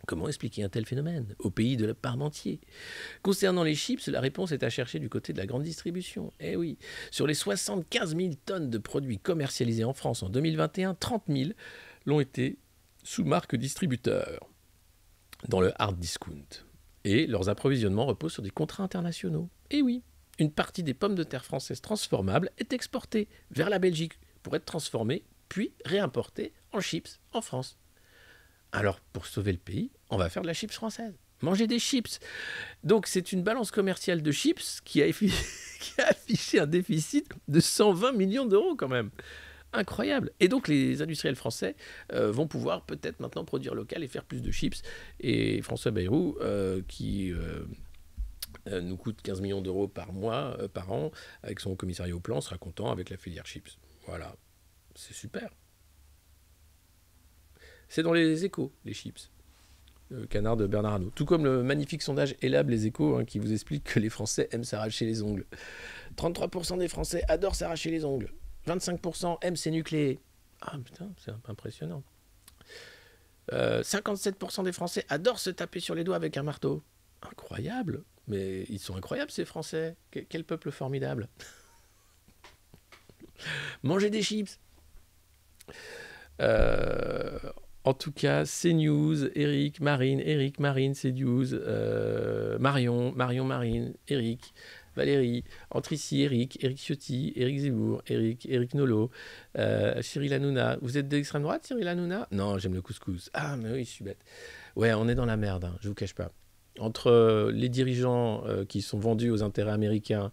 Comment expliquer un tel phénomène au pays de la Parmentier? Concernant les chips, la réponse est à chercher du côté de la grande distribution. Eh oui, sur les 75 000 tonnes de produits commercialisés en France en 2021, 30 000 l'ont été sous marque distributeur dans le hard discount. Et leurs approvisionnements reposent sur des contrats internationaux. Eh oui, une partie des pommes de terre françaises transformables est exportée vers la Belgique pour être transformée, puis réimportée en chips en France. Alors, pour sauver le pays, on va faire de la chips française. Manger des chips. Donc, c'est une balance commerciale de chips qui a affiché un déficit de 120 millions d'euros quand même. Incroyable. Et donc, les industriels français vont pouvoir peut-être maintenant produire local et faire plus de chips. Et François Bayrou, qui nous coûte 15 millions d'euros par an, avec son commissariat au plan, sera content avec la filière chips. Voilà. C'est super. C'est dans les Échos, les chips. Le canard de Bernard Arnault. Tout comme le magnifique sondage Elab Les Échos, hein, qui vous explique que les Français aiment s'arracher les ongles. 33% des Français adorent s'arracher les ongles. 25% aiment s'énucléer. Ah putain, c'est impressionnant. 57% des Français adorent se taper sur les doigts avec un marteau. Incroyable. Mais ils sont incroyables ces Français. Quel peuple formidable. Manger des chips. En tout cas, CNews, Eric, Marine, CNews, Marion, Marine, Eric, Valérie, entre ici, Eric Ciotti, Eric Zemmour, Eric Nolot, Cyril Hanouna. Vous êtes d'extrême droite, Cyril Hanouna? Non, j'aime le couscous. Ah, mais oui, je suis bête. Ouais, on est dans la merde, hein, je vous cache pas. Entre les dirigeants qui sont vendus aux intérêts américains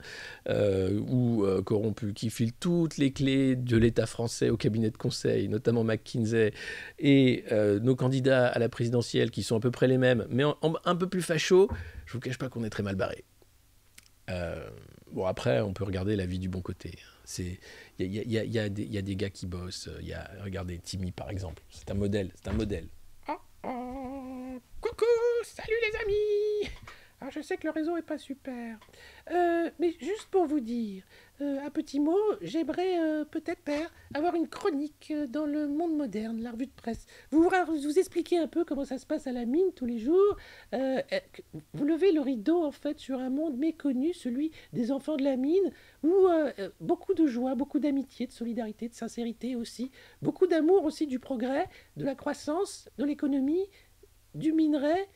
ou corrompus, qui filent toutes les clés de l'État français au cabinet de conseil, notamment McKinsey, et nos candidats à la présidentielle qui sont à peu près les mêmes, mais un peu plus fachos, je vous cache pas qu'on est très mal barré. Bon, après, on peut regarder la vie du bon côté. Il y a des gars qui bossent. Regardez, Timmy, par exemple. C'est un modèle. Coucou, salut les amis. Alors, je sais que le réseau est pas super, mais juste pour vous dire un petit mot, j'aimerais peut-être Père avoir une chronique dans le Monde Moderne, la revue de presse. Vous expliquer un peu comment ça se passe à la mine tous les jours. Vous levez le rideau en fait sur un monde méconnu, celui des enfants de la mine, où beaucoup de joie, beaucoup d'amitié, de solidarité, de sincérité aussi, beaucoup d'amour aussi du progrès, de la croissance, de l'économie, du minerai,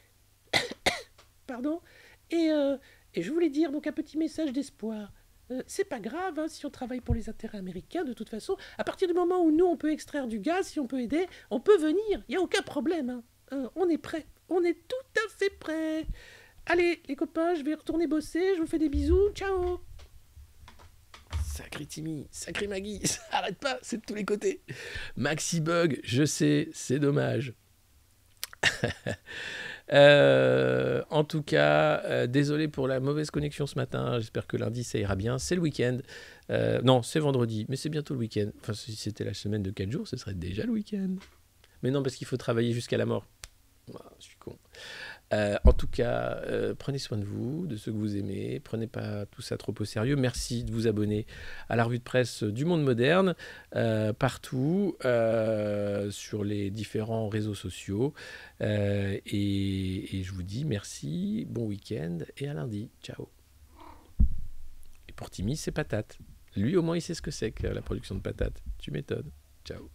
pardon, et je voulais dire donc un petit message d'espoir. C'est pas grave hein, si on travaille pour les intérêts américains, de toute façon, à partir du moment où nous on peut extraire du gaz, si on peut aider, on peut venir, il n'y a aucun problème, hein. On est prêts, on est tout à fait prêts. Allez les copains, je vais retourner bosser, je vous fais des bisous, ciao. Sacré Timmy, sacré Maggie, ça arrête pas, c'est de tous les côtés. Maxi Bug, je sais, c'est dommage. En tout cas, désolé pour la mauvaise connexion ce matin. J'espère que lundi ça ira bien. C'est le week-end. Non, c'est vendredi, mais c'est bientôt le week-end. Enfin, si c'était la semaine de 4 jours, ce serait déjà le week-end. Mais non, parce qu'il faut travailler jusqu'à la mort. Oh, je suis con. En tout cas, prenez soin de vous, de ceux que vous aimez. Prenez pas tout ça trop au sérieux. Merci de vous abonner à la revue de presse du Monde Moderne, partout, sur les différents réseaux sociaux. Et je vous dis merci, bon week-end et à lundi. Ciao. Et pour Timmy, c'est patate. Lui, au moins, il sait ce que c'est que la production de patates. Tu m'étonnes. Ciao.